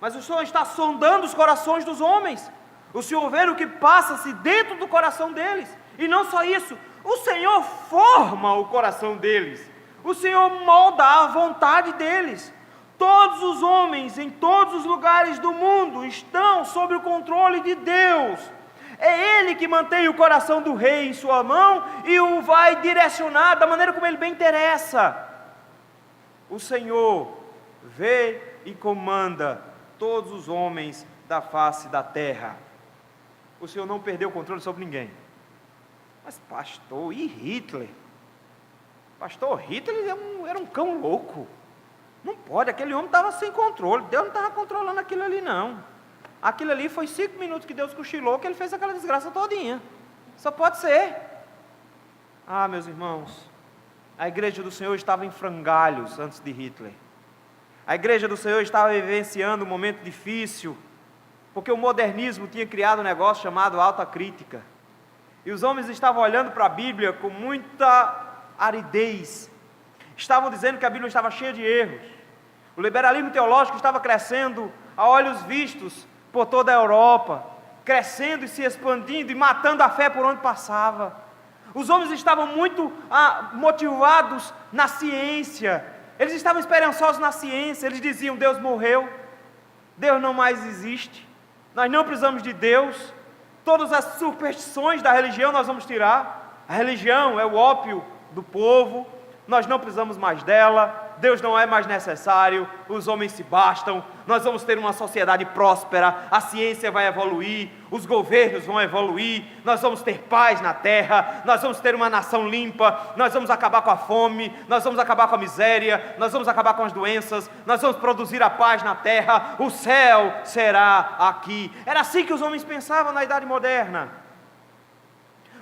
[SPEAKER 1] mas o Senhor está sondando os corações dos homens. O Senhor vê o que passa-se dentro do coração deles. E não só isso, o Senhor forma o coração deles. O Senhor molda a vontade deles. Todos os homens em todos os lugares do mundo estão sob o controle de Deus. É Ele que mantém o coração do rei em sua mão e o vai direcionar da maneira como Ele bem interessa. O Senhor vê e comanda todos os homens da face da terra. O Senhor não perdeu o controle sobre ninguém. Mas pastor, e Hitler? Pastor, Hitler era um cão louco. Não pode, aquele homem estava sem controle. Deus não estava controlando aquilo ali não. Aquilo ali foi 5 minutos que Deus cochilou, que Ele fez aquela desgraça todinha. Só pode ser. Meus irmãos, a igreja do Senhor estava em frangalhos antes de Hitler. A igreja do Senhor estava vivenciando um momento difícil, porque o modernismo tinha criado um negócio chamado alta crítica. E os homens estavam olhando para a Bíblia com muita aridez. Estavam dizendo que a Bíblia estava cheia de erros. O liberalismo teológico estava crescendo a olhos vistos por toda a Europa, crescendo e se expandindo e matando a fé por onde passava. Os homens estavam muito motivados na ciência,
[SPEAKER 2] Eles estavam esperançosos na ciência. Eles diziam: Deus morreu, Deus não mais existe, nós não precisamos de Deus, todas as superstições da religião nós vamos tirar. A religião é o ópio do povo, nós não precisamos mais dela, Deus não é mais necessário, os homens se bastam, nós vamos ter uma sociedade próspera, a ciência vai evoluir, os governos vão evoluir, nós vamos ter paz na terra, nós vamos ter uma nação limpa, nós vamos acabar com a fome, nós vamos acabar com a miséria, nós vamos acabar com as doenças, nós vamos produzir a paz na terra, o céu será aqui. Era assim que os homens pensavam na Idade Moderna.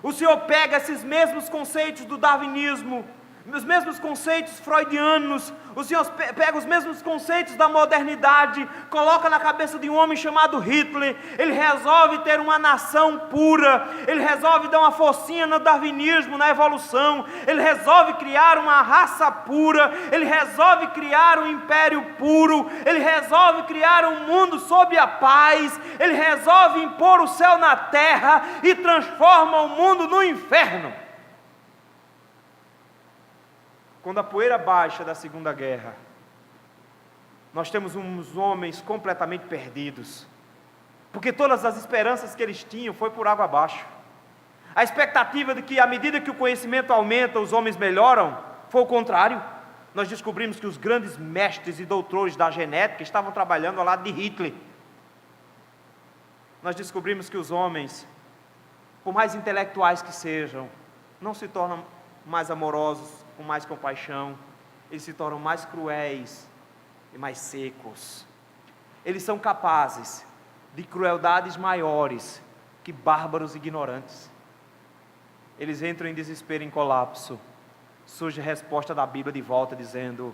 [SPEAKER 2] O Senhor pega esses mesmos conceitos do darwinismo, os mesmos conceitos freudianos, o Senhor pega os mesmos conceitos da modernidade, coloca na cabeça de um homem chamado Hitler. Ele resolve ter uma nação pura, ele resolve dar uma forcinha no darwinismo, na evolução, ele resolve criar uma raça pura, ele resolve criar um império puro, ele resolve criar um mundo sob a paz, ele resolve impor o céu na terra e transforma o mundo no inferno. Quando a poeira baixa da Segunda Guerra, nós temos uns homens completamente perdidos, porque todas as esperanças que eles tinham foi por água abaixo. A expectativa de que, à medida que o conhecimento aumenta, os homens melhoram, foi o contrário. Nós descobrimos que os grandes mestres e doutores da genética estavam trabalhando ao lado de Hitler. Nós descobrimos que os homens, por mais intelectuais que sejam, não se tornam mais amorosos, com mais compaixão, eles se tornam mais cruéis e mais secos. Eles são capazes de crueldades maiores que bárbaros ignorantes. Eles entram em desespero, em colapso. Surge a resposta da Bíblia de volta dizendo: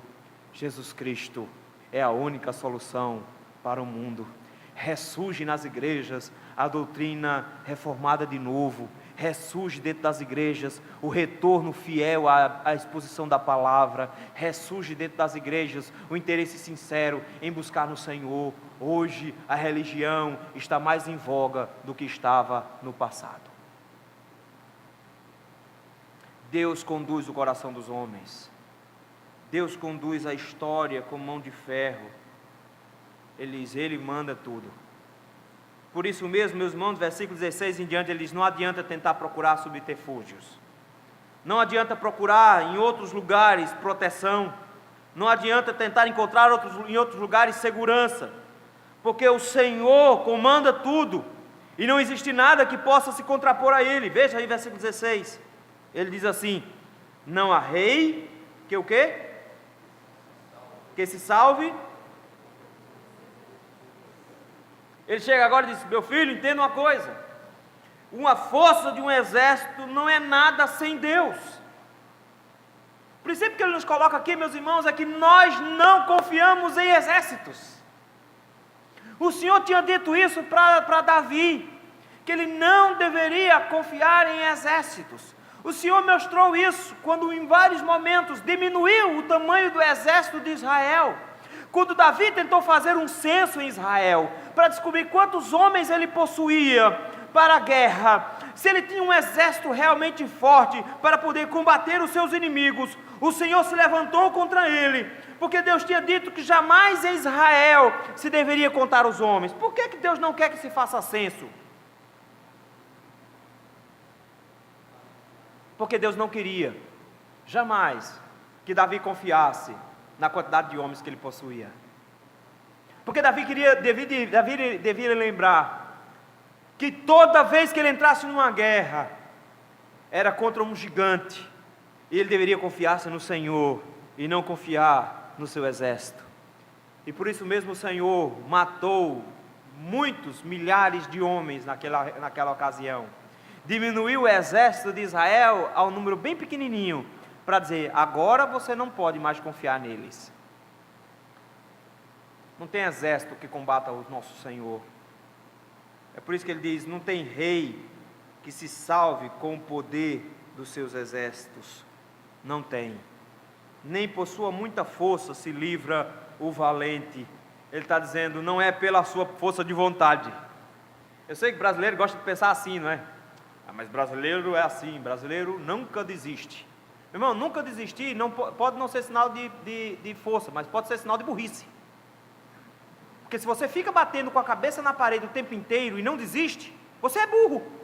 [SPEAKER 2] Jesus Cristo é a única solução para o mundo. Ressurge nas igrejas a doutrina reformada de novo, ressurge dentro das igrejas o retorno fiel à exposição da palavra, ressurge dentro das igrejas o interesse sincero em buscar no Senhor. Hoje a religião está mais em voga do que estava no passado. Deus conduz o coração dos homens, Deus conduz a história com mão de ferro. Ele manda tudo. Por isso mesmo, meus irmãos, versículo 16 em diante, ele diz: não adianta tentar procurar subterfúgios, não adianta procurar em outros lugares proteção, não adianta tentar encontrar em outros lugares segurança, porque o Senhor comanda tudo, e não existe nada que possa se contrapor a Ele. Veja aí versículo 16, ele diz assim: não há rei, que o quê? Que se salve. Ele chega agora e diz: meu filho, entenda uma coisa, uma força de um exército não é nada sem Deus. O princípio que ele nos coloca aqui, meus irmãos, é que nós não confiamos em exércitos. O Senhor tinha dito isso para Davi, que ele não deveria confiar em exércitos. O Senhor mostrou isso quando em vários momentos diminuiu o tamanho do exército de Israel. Quando Davi tentou fazer um censo em Israel, para descobrir quantos homens ele possuía para a guerra, se ele tinha um exército realmente forte para poder combater os seus inimigos, o Senhor se levantou contra ele, porque Deus tinha dito que jamais em Israel se deveria contar os homens. Por que Deus não quer que se faça censo? Porque Deus não queria, jamais, que Davi confiasse na quantidade de homens que ele possuía. Porque Davi devia lembrar que toda vez que ele entrasse numa guerra, era contra um gigante, e ele deveria confiar-se no Senhor, e não confiar no seu exército. E por isso mesmo o Senhor matou muitos milhares de homens naquela ocasião, diminuiu o exército de Israel a um número bem pequenininho, para dizer: agora você não pode mais confiar neles. Não tem exército que combata o nosso Senhor. É por isso que ele diz: não tem rei que se salve com o poder dos seus exércitos. Não tem. Nem por sua muita força se livra o valente. Ele está dizendo: não é pela sua força de vontade. Eu sei que brasileiro gosta de pensar assim, não é? Mas brasileiro é assim, brasileiro nunca desiste. Irmão, nunca desistir pode não ser sinal de força, mas pode ser sinal de burrice. Porque se você fica batendo com a cabeça na parede o tempo inteiro e não desiste, você é burro.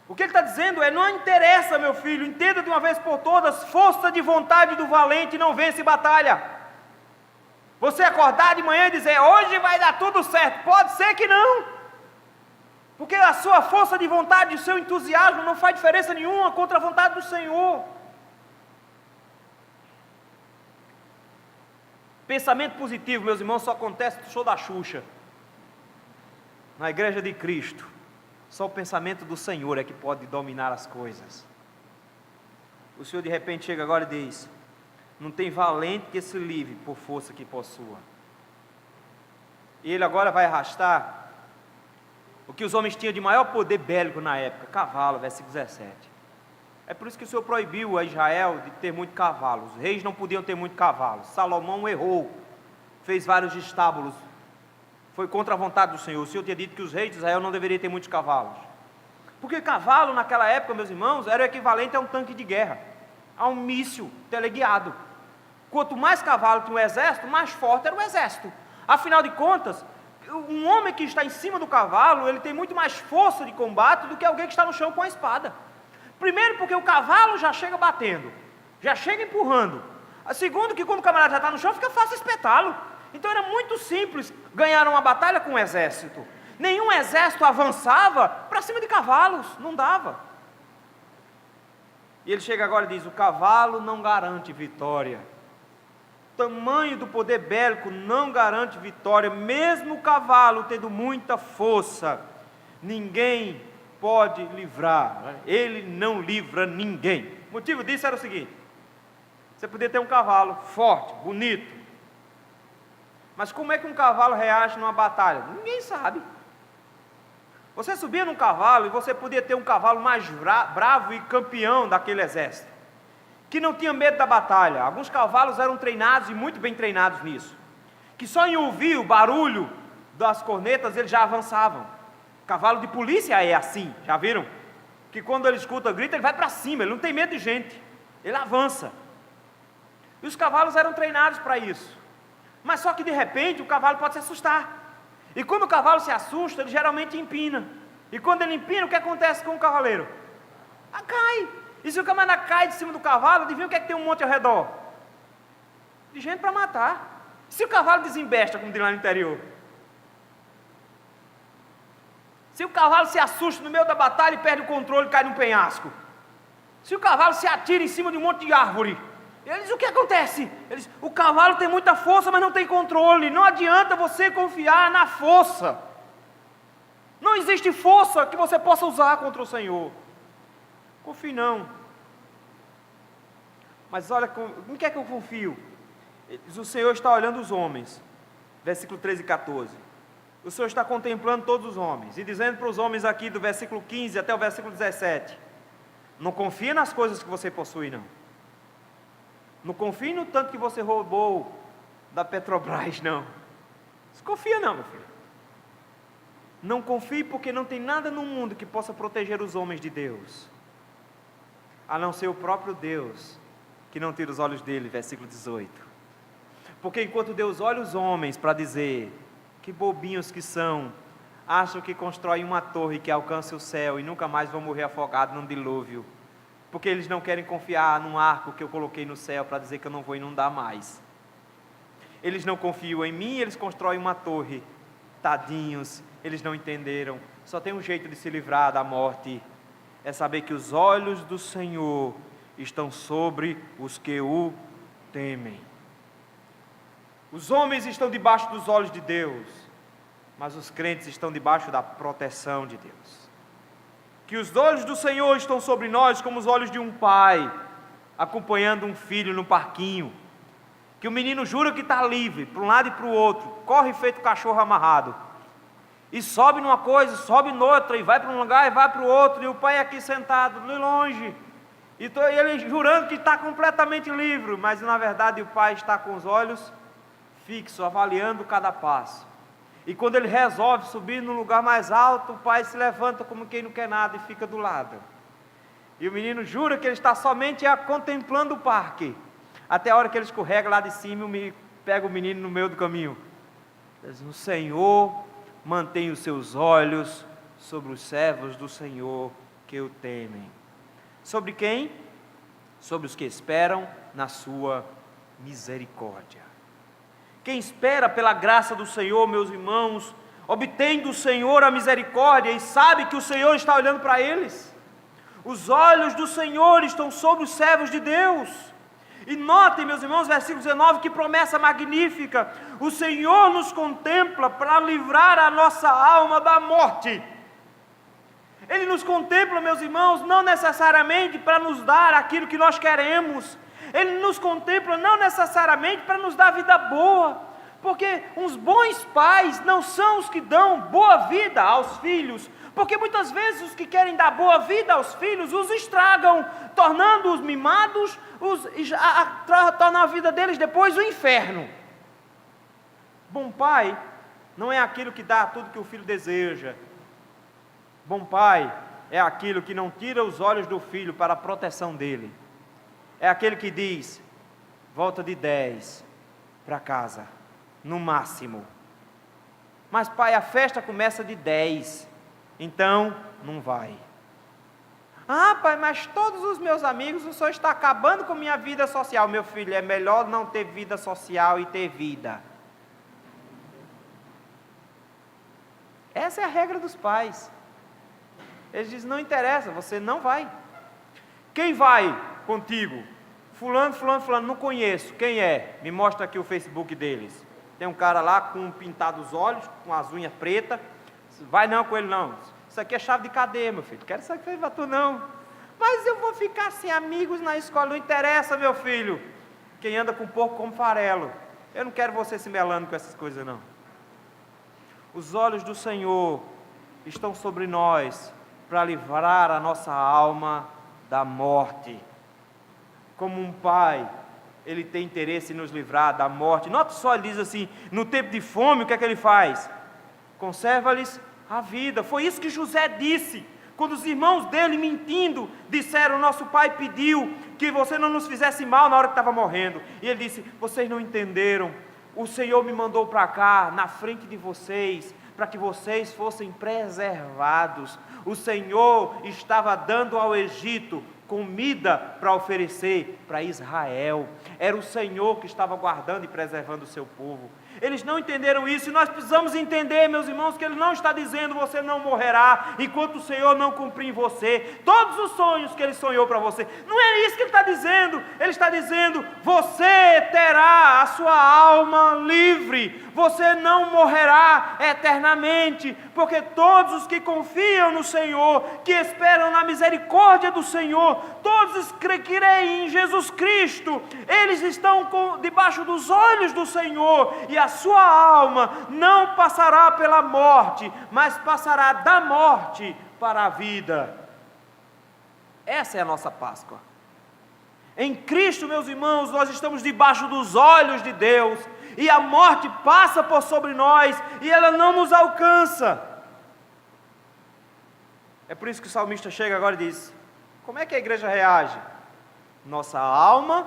[SPEAKER 2] O que ele está dizendo é: não interessa, meu filho, entenda de uma vez por todas, força de vontade do valente não vence batalha. Você acordar de manhã e dizer, hoje vai dar tudo certo, pode ser que não. Porque a sua força de vontade, o seu entusiasmo não faz diferença nenhuma contra a vontade do Senhor. Pensamento positivo, meus irmãos, só acontece no show da Xuxa. Na igreja de Cristo, só o pensamento do Senhor é que pode dominar as coisas. O Senhor de repente chega agora e diz: não tem valente que se livre por força que possua. E ele agora vai arrastar o que os homens tinham de maior poder bélico na época, cavalo, versículo 17. É por isso que o Senhor proibiu a Israel de ter muito cavalo. Os reis não podiam ter muito cavalo. Salomão errou, fez vários estábulos, foi contra a vontade do Senhor. O Senhor tinha dito que os reis de Israel não deveriam ter muitos cavalos. Porque cavalo naquela época, meus irmãos, era o equivalente a um tanque de guerra, a um míssil teleguiado. Quanto mais cavalo tinha o exército, mais forte era o exército. Afinal de contas, um homem que está em cima do cavalo, ele tem muito mais força de combate do que alguém que está no chão com a espada. Primeiro porque o cavalo já chega batendo, já chega empurrando. Segundo que quando o camarada já está no chão, fica fácil espetá-lo. Então era muito simples ganhar uma batalha com um exército. Nenhum exército avançava para cima de cavalos, não dava. E ele chega agora e diz: o cavalo não garante vitória. O tamanho do poder bélico não garante vitória. Mesmo o cavalo tendo muita força, ninguém pode livrar. Ele não livra ninguém. O motivo disso era o seguinte: você podia ter um cavalo forte, bonito, mas como é que um cavalo reage numa batalha? Ninguém sabe. Você subia num cavalo e você podia ter um cavalo mais bravo e campeão daquele exército, que não tinha medo da batalha. Alguns cavalos eram treinados e muito bem treinados nisso, que só em ouvir o barulho das cornetas eles já avançavam. Cavalo de polícia é assim, já viram? Que quando ele escuta o grito, ele vai para cima, ele não tem medo de gente, ele avança. E os cavalos eram treinados para isso. Mas só que de repente o cavalo pode se assustar. E quando o cavalo se assusta, ele geralmente empina. E quando ele empina, o que acontece com o cavaleiro? Cai. E se o camarada cai de cima do cavalo, adivinha o que é que tem um monte ao redor? De gente para matar. Se o cavalo desembesta, como diz lá no interior. Se o cavalo se assusta no meio da batalha e perde o controle e cai num penhasco. Se o cavalo se atira em cima de um monte de árvore. Eles, o que acontece? Eles, o cavalo tem muita força, mas não tem controle. Não adianta você confiar na força. Não existe força que você possa usar contra o Senhor. Confie não. Mas olha, em que é que eu confio? O Senhor está olhando os homens. Versículo 13 e 14. O Senhor está contemplando todos os homens. E dizendo para os homens aqui do versículo 15 até o versículo 17. Não confie nas coisas que você possui, não. Não confie no tanto que você roubou da Petrobras, não. Desconfia não, meu filho. Não confie, porque não tem nada no mundo que possa proteger os homens de Deus, a não ser o próprio Deus, que não tira os olhos dele, versículo 18. Porque enquanto Deus olha os homens para dizer, que bobinhos que são, acham que constroem uma torre que alcança o céu e nunca mais vão morrer afogados num dilúvio, porque eles não querem confiar num arco que eu coloquei no céu para dizer que eu não vou inundar mais. Eles não confiam em mim, eles constroem uma torre. Tadinhos, eles não entenderam. Só tem um jeito de se livrar da morte, é saber que os olhos do Senhor estão sobre os que o temem. Os homens estão debaixo dos olhos de Deus, mas os crentes estão debaixo da proteção de Deus. Que os olhos do Senhor estão sobre nós como os olhos de um pai acompanhando um filho no parquinho, que o menino jura que está livre para um lado e para o outro, corre feito cachorro amarrado, e sobe numa coisa, sobe noutra, e vai para um lugar e vai para o outro, e o pai aqui sentado de longe, e ele jurando que está completamente livre, mas na verdade o pai está com os olhos fixos, avaliando cada passo. E quando ele resolve subir num lugar mais alto, o pai se levanta como quem não quer nada e fica do lado. E o menino jura que ele está somente contemplando o parque, até a hora que ele escorrega lá de cima e pega o menino no meio do caminho. O Senhor mantém os seus olhos sobre os servos do Senhor que o temem. Sobre quem? Sobre os que esperam na sua misericórdia. Quem espera pela graça do Senhor, meus irmãos, obtém do Senhor a misericórdia e sabe que o Senhor está olhando para eles. Os olhos do Senhor estão sobre os servos de Deus. E notem, meus irmãos, versículo 19, que promessa magnífica. O Senhor nos contempla para livrar a nossa alma da morte. Ele nos contempla, meus irmãos, não necessariamente para nos dar aquilo que nós queremos. Ele nos contempla não necessariamente para nos dar vida boa, porque uns bons pais não são os que dão boa vida aos filhos, porque muitas vezes os que querem dar boa vida aos filhos os estragam, tornando-os mimados, tornando a vida deles depois o inferno. Bom pai não é aquilo que dá tudo que o filho deseja. Bom pai é aquilo que não tira os olhos do filho para a proteção dele. É aquele que diz: volta de 10 para casa, no máximo. Mas pai, a festa começa de 10, então não vai. Ah pai, mas todos os meus amigos, o senhor está acabando com minha vida social. Meu filho, é melhor não ter vida social e ter vida. Essa é a regra dos pais. Eles dizem: não interessa, você não vai. Quem vai contigo? Fulano, fulano, fulano, não conheço. Quem é? Me mostra aqui o Facebook deles. Tem um cara lá com pintado os olhos, com as unhas pretas. Vai não com ele não. Isso aqui é chave de cadeia, meu filho. Quero saber que para tu não. Mas eu vou ficar sem amigos na escola. Não interessa, meu filho. Quem anda com porco come farelo. Eu não quero você se melando com essas coisas não. Os olhos do Senhor estão sobre nós para livrar a nossa alma da morte. Como um pai, ele tem interesse em nos livrar da morte. Note só, ele diz assim: no tempo de fome, o que é que ele faz? Conserva-lhes a vida. Foi isso que José disse, quando os irmãos dele, mentindo, disseram: nosso pai pediu que você não nos fizesse mal na hora que estava morrendo. E ele disse: vocês não entenderam, o Senhor me mandou para cá, na frente de vocês, para que vocês fossem preservados. O Senhor estava dando ao Egito comida para oferecer para Israel. Era o Senhor que estava guardando e preservando o seu povo. Eles não entenderam isso, e nós precisamos entender, meus irmãos, que Ele não está dizendo: você não morrerá enquanto o Senhor não cumprir em você todos os sonhos que Ele sonhou para você. Não é isso que Ele está dizendo. Ele está dizendo: você terá a sua alma livre, você não morrerá eternamente, porque todos os que confiam no Senhor, que esperam na misericórdia do Senhor, todos os que creem em Jesus Cristo, eles estão debaixo dos olhos do Senhor, e a sua alma não passará pela morte, mas passará da morte para a vida. Essa é a nossa Páscoa. Em Cristo, meus irmãos, nós estamos debaixo dos olhos de Deus, e a morte passa por sobre nós, e ela não nos alcança. É por isso que o salmista chega agora e diz: como é que a igreja reage? Nossa alma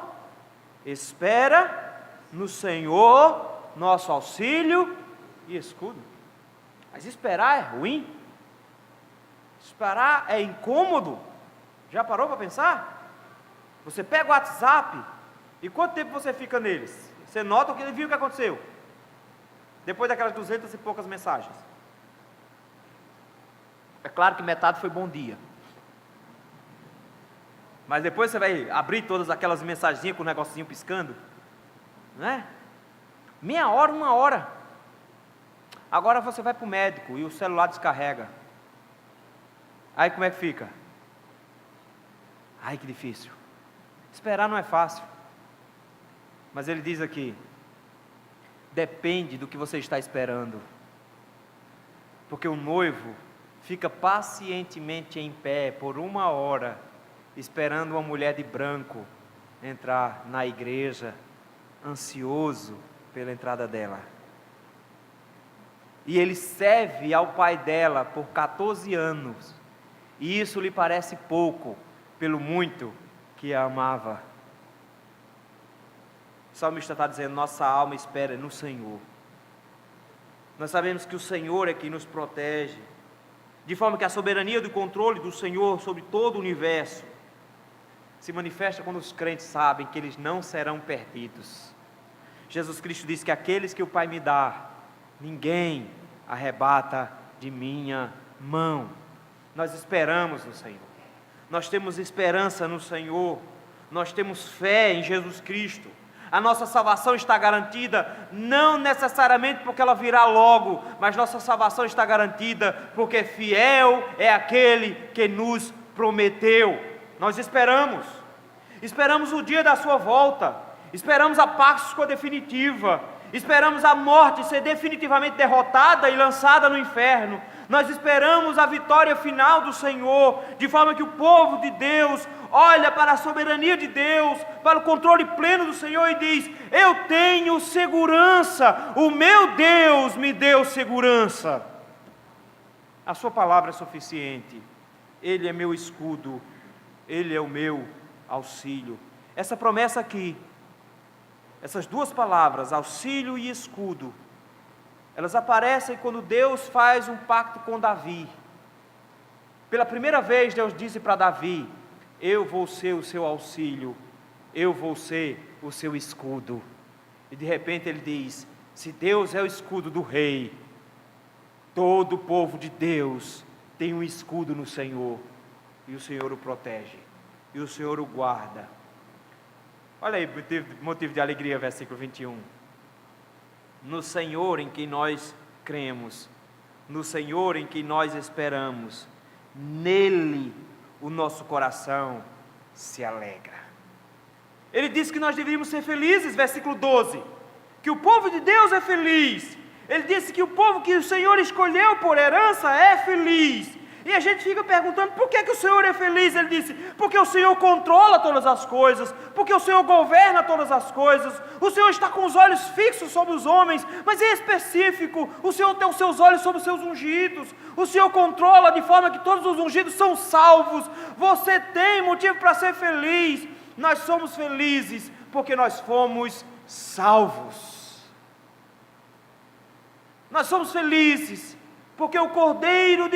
[SPEAKER 2] espera no Senhor, nosso auxílio e escudo. Mas esperar é ruim. Esperar é incômodo. Já parou para pensar? Você pega o WhatsApp, e quanto tempo você fica neles? Você nota que ele viu o que aconteceu depois daquelas 200 e poucas mensagens. É claro que metade foi bom dia, mas depois você vai abrir todas aquelas mensagens com o negocinho piscando, não é? Meia hora, 1 hora. Agora você vai para o médico e o celular descarrega. Aí como é que fica? Ai, que difícil. Esperar não é fácil. Mas ele diz aqui: depende do que você está esperando. Porque o noivo fica pacientemente em pé por 1 hora, esperando uma mulher de branco entrar na igreja, ansioso pela entrada dela. E ele serve ao pai dela por 14 anos, e isso lhe parece pouco, pelo muito que a amava. O salmista está dizendo: nossa alma espera no Senhor. Nós sabemos que o Senhor é quem nos protege, de forma que a soberania do controle do Senhor sobre todo o universo se manifesta quando os crentes sabem que eles não serão perdidos. Jesus Cristo disse que aqueles que o Pai me dá, ninguém arrebata de minha mão. Nós esperamos no Senhor, nós temos esperança no Senhor, nós temos fé em Jesus Cristo. A nossa salvação está garantida, não necessariamente porque ela virá logo, mas nossa salvação está garantida porque fiel é aquele que nos prometeu. Nós esperamos o dia da sua volta, esperamos a Páscoa definitiva, esperamos a morte ser definitivamente derrotada e lançada no inferno. Nós esperamos a vitória final do Senhor, de forma que o povo de Deus olha para a soberania de Deus, para o controle pleno do Senhor e diz: eu tenho segurança, o meu Deus me deu segurança. A sua palavra é suficiente, Ele é meu escudo, Ele é o meu auxílio. Essa promessa aqui, essas duas palavras, auxílio e escudo, elas aparecem quando Deus faz um pacto com Davi. Pela primeira vez Deus disse para Davi: eu vou ser o seu auxílio, eu vou ser o seu escudo. E de repente ele diz: se Deus é o escudo do rei, todo o povo de Deus tem um escudo no Senhor, e o Senhor o protege, e o Senhor o guarda. Olha aí, motivo de alegria, versículo 21. No Senhor em quem nós cremos, no Senhor em quem nós esperamos, nele o nosso coração se alegra. Ele disse que nós deveríamos ser felizes, versículo 12, que o povo de Deus é feliz. Ele disse que o povo que o Senhor escolheu por herança é feliz. E a gente fica perguntando: por que o Senhor é feliz? Ele disse: porque o Senhor controla todas as coisas, porque o Senhor governa todas as coisas, o Senhor está com os olhos fixos sobre os homens, mas em específico, o Senhor tem os seus olhos sobre os seus ungidos, o Senhor controla de forma que todos os ungidos são salvos. Você tem motivo para ser feliz. Nós somos felizes porque nós fomos salvos. Nós somos felizes porque o Cordeiro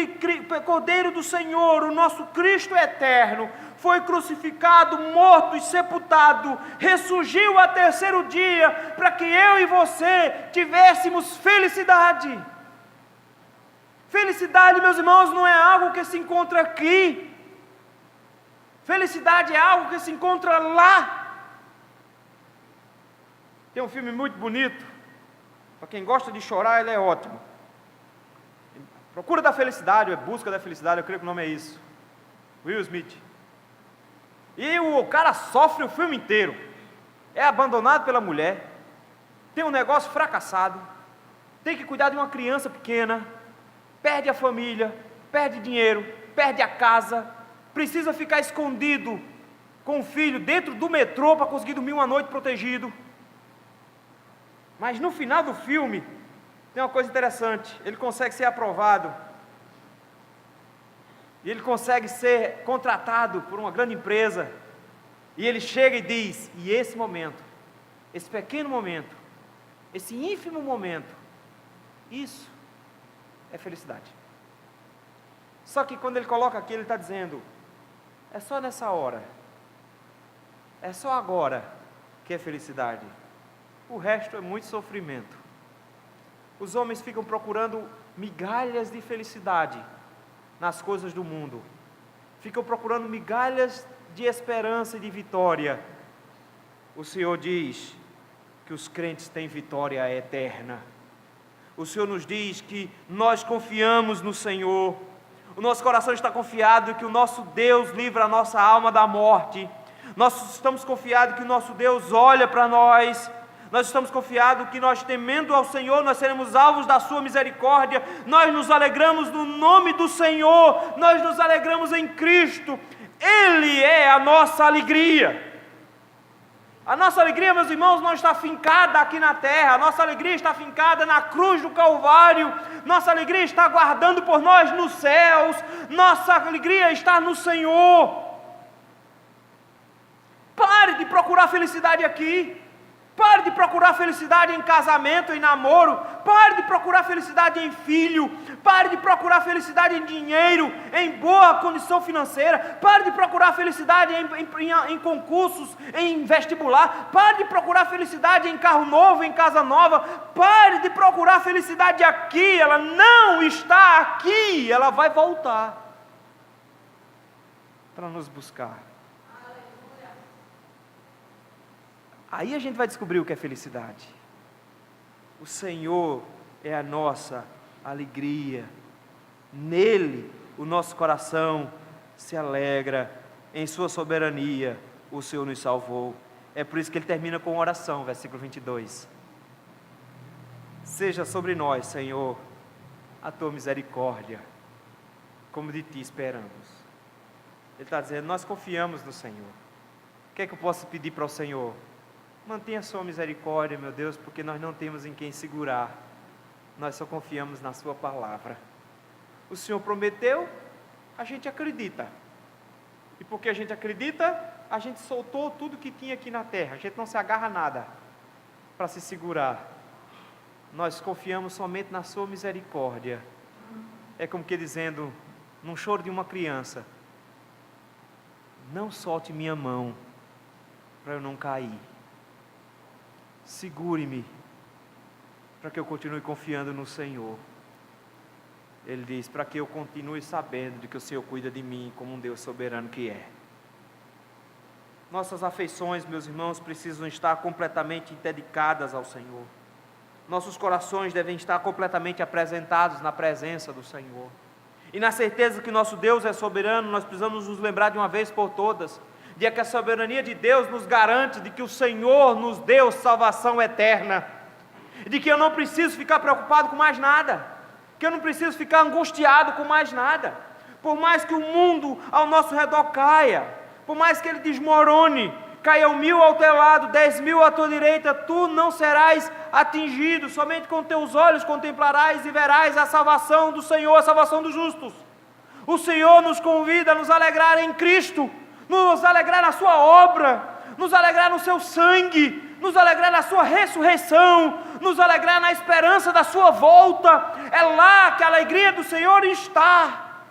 [SPEAKER 2] do Senhor, o nosso Cristo eterno, foi crucificado, morto e sepultado, ressurgiu ao terceiro dia, para que eu e você tivéssemos felicidade. Felicidade, meus irmãos, não é algo que se encontra aqui. Felicidade é algo que se encontra lá. Tem um filme muito bonito, para quem gosta de chorar, ele é ótimo. Procura da Felicidade, ou Busca da Felicidade, eu creio que o nome é isso. Will Smith. E o cara sofre o filme inteiro. É abandonado pela mulher, tem um negócio fracassado, tem que cuidar de uma criança pequena, perde a família, perde dinheiro, perde a casa, precisa ficar escondido com o filho dentro do metrô para conseguir dormir uma noite protegido. Mas no final do filme tem uma coisa interessante: ele consegue ser aprovado, e ele consegue ser contratado por uma grande empresa, e ele chega e diz: e esse momento, esse pequeno momento, esse ínfimo momento, isso é felicidade. Só que quando ele coloca aqui, ele está dizendo: é só nessa hora, é só agora que é felicidade, o resto é muito sofrimento. Os homens ficam procurando migalhas de felicidade nas coisas do mundo, ficam procurando migalhas de esperança e de vitória. O Senhor diz que os crentes têm vitória eterna. O Senhor nos diz que nós confiamos no Senhor, o nosso coração está confiado que o nosso Deus livra a nossa alma da morte. Nós estamos confiados que o nosso Deus olha para nós. Nós estamos confiados que nós, temendo ao Senhor, nós seremos alvos da sua misericórdia. Nós nos alegramos no nome do Senhor, nós nos alegramos em Cristo. Ele é a nossa alegria. A nossa alegria, meus irmãos, não está fincada aqui na terra. A nossa alegria está fincada na cruz do Calvário. Nossa alegria está aguardando por nós nos céus. Nossa alegria está no Senhor. procurar felicidade aqui. Pare de procurar felicidade em casamento, em namoro. Pare de procurar felicidade em filho. Pare de procurar felicidade em dinheiro, em boa condição financeira. Pare de procurar felicidade em concursos, em vestibular. Pare de procurar felicidade em carro novo, em casa nova. Pare de procurar felicidade aqui. Ela não está aqui. Ela vai voltar para nos buscar. Aí a gente vai descobrir o que é felicidade. O Senhor é a nossa alegria. Nele o nosso coração se alegra. Em sua soberania o Senhor nos salvou. É por isso que ele termina com oração, versículo 22. Seja sobre nós, Senhor, a tua misericórdia, como de ti esperamos. Ele está dizendo, nós confiamos no Senhor. O que é que eu posso pedir para o Senhor? Mantenha a sua misericórdia, meu Deus, porque nós não temos em quem segurar. Nós só confiamos na sua palavra. O Senhor prometeu, a gente acredita. E porque a gente acredita, a gente soltou tudo que tinha aqui na terra. A gente não se agarra a nada para se segurar. Nós confiamos somente na sua misericórdia. É como que dizendo, num choro de uma criança, não solte minha mão para eu não cair. Segure-me, para que eu continue confiando no Senhor. Ele diz, para que eu continue sabendo de que o Senhor cuida de mim como um Deus soberano que é. Nossas afeições, meus irmãos, precisam estar completamente dedicadas ao Senhor. Nossos corações devem estar completamente apresentados na presença do Senhor. E na certeza que nosso Deus é soberano, nós precisamos nos lembrar de uma vez por todas, de que a soberania de Deus nos garante de que o Senhor nos deu salvação eterna, de que eu não preciso ficar preocupado com mais nada, que eu não preciso ficar angustiado com mais nada, por mais que o mundo ao nosso redor caia, por mais que ele desmorone, caia 1.000 ao teu lado, 10.000 à tua direita, tu não serás atingido, somente com teus olhos contemplarás e verás a salvação do Senhor, a salvação dos justos. O Senhor nos convida a nos alegrar em Cristo, nos alegrar na sua obra, nos alegrar no seu sangue, nos alegrar na sua ressurreição, nos alegrar na esperança da sua volta. É lá que a alegria do Senhor está.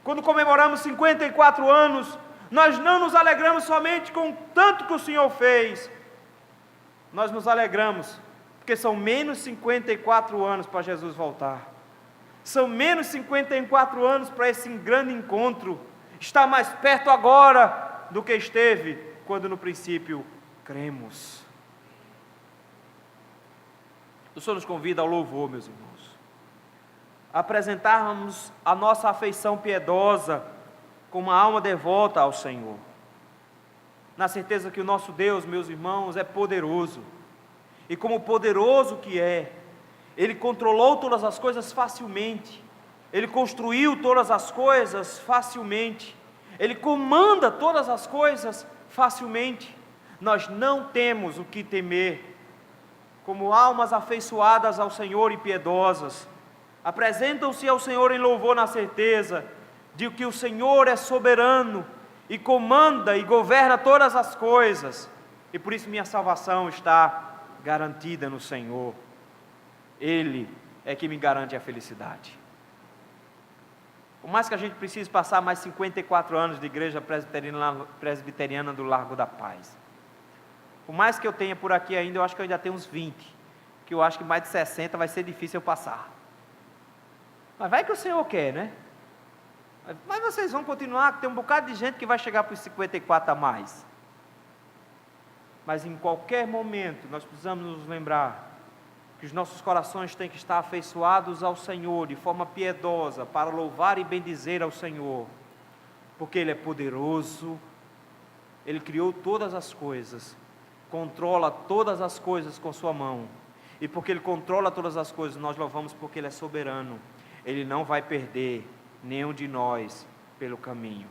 [SPEAKER 2] Quando comemoramos 54 anos, nós não nos alegramos somente com o tanto que o Senhor fez, nós nos alegramos porque são menos 54 anos para Jesus voltar, são menos 54 anos para esse grande encontro. Está mais perto agora do que esteve quando no princípio cremos. O Senhor nos convida ao louvor, meus irmãos, a apresentarmos a nossa afeição piedosa com uma alma devota ao Senhor, na certeza que o nosso Deus, meus irmãos, é poderoso, e como poderoso que é, Ele controlou todas as coisas facilmente, Ele construiu todas as coisas facilmente, Ele comanda todas as coisas facilmente. Nós não temos o que temer. Como almas afeiçoadas ao Senhor e piedosas, apresentam-se ao Senhor em louvor na certeza de que o Senhor é soberano e comanda e governa todas as coisas, e por isso minha salvação está garantida no Senhor. Ele é que me garante a felicidade. Por mais que a gente precise passar mais 54 anos de igreja presbiteriana do Largo da Paz, por mais que eu tenha por aqui ainda, eu acho que eu ainda tenho uns 20, que eu acho que mais de 60 vai ser difícil eu passar. Mas vai que o Senhor quer, né? Mas vocês vão continuar, tem um bocado de gente que vai chegar para os 54 a mais. Mas em qualquer momento nós precisamos nos lembrar que os nossos corações têm que estar afeiçoados ao Senhor de forma piedosa, para louvar e bendizer ao Senhor, porque Ele é poderoso, Ele criou todas as coisas, controla todas as coisas com sua mão, e porque Ele controla todas as coisas, nós louvamos porque Ele é soberano. Ele não vai perder nenhum de nós pelo caminho.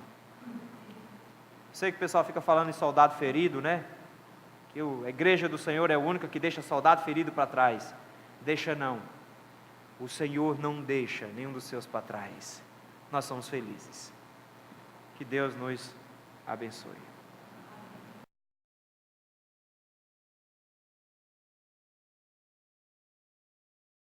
[SPEAKER 2] Sei que o pessoal fica falando em soldado ferido, né? Que a igreja do Senhor é a única que deixa soldado ferido para trás. Deixa não. O Senhor não deixa nenhum dos seus para trás. Nós somos felizes. Que Deus nos abençoe.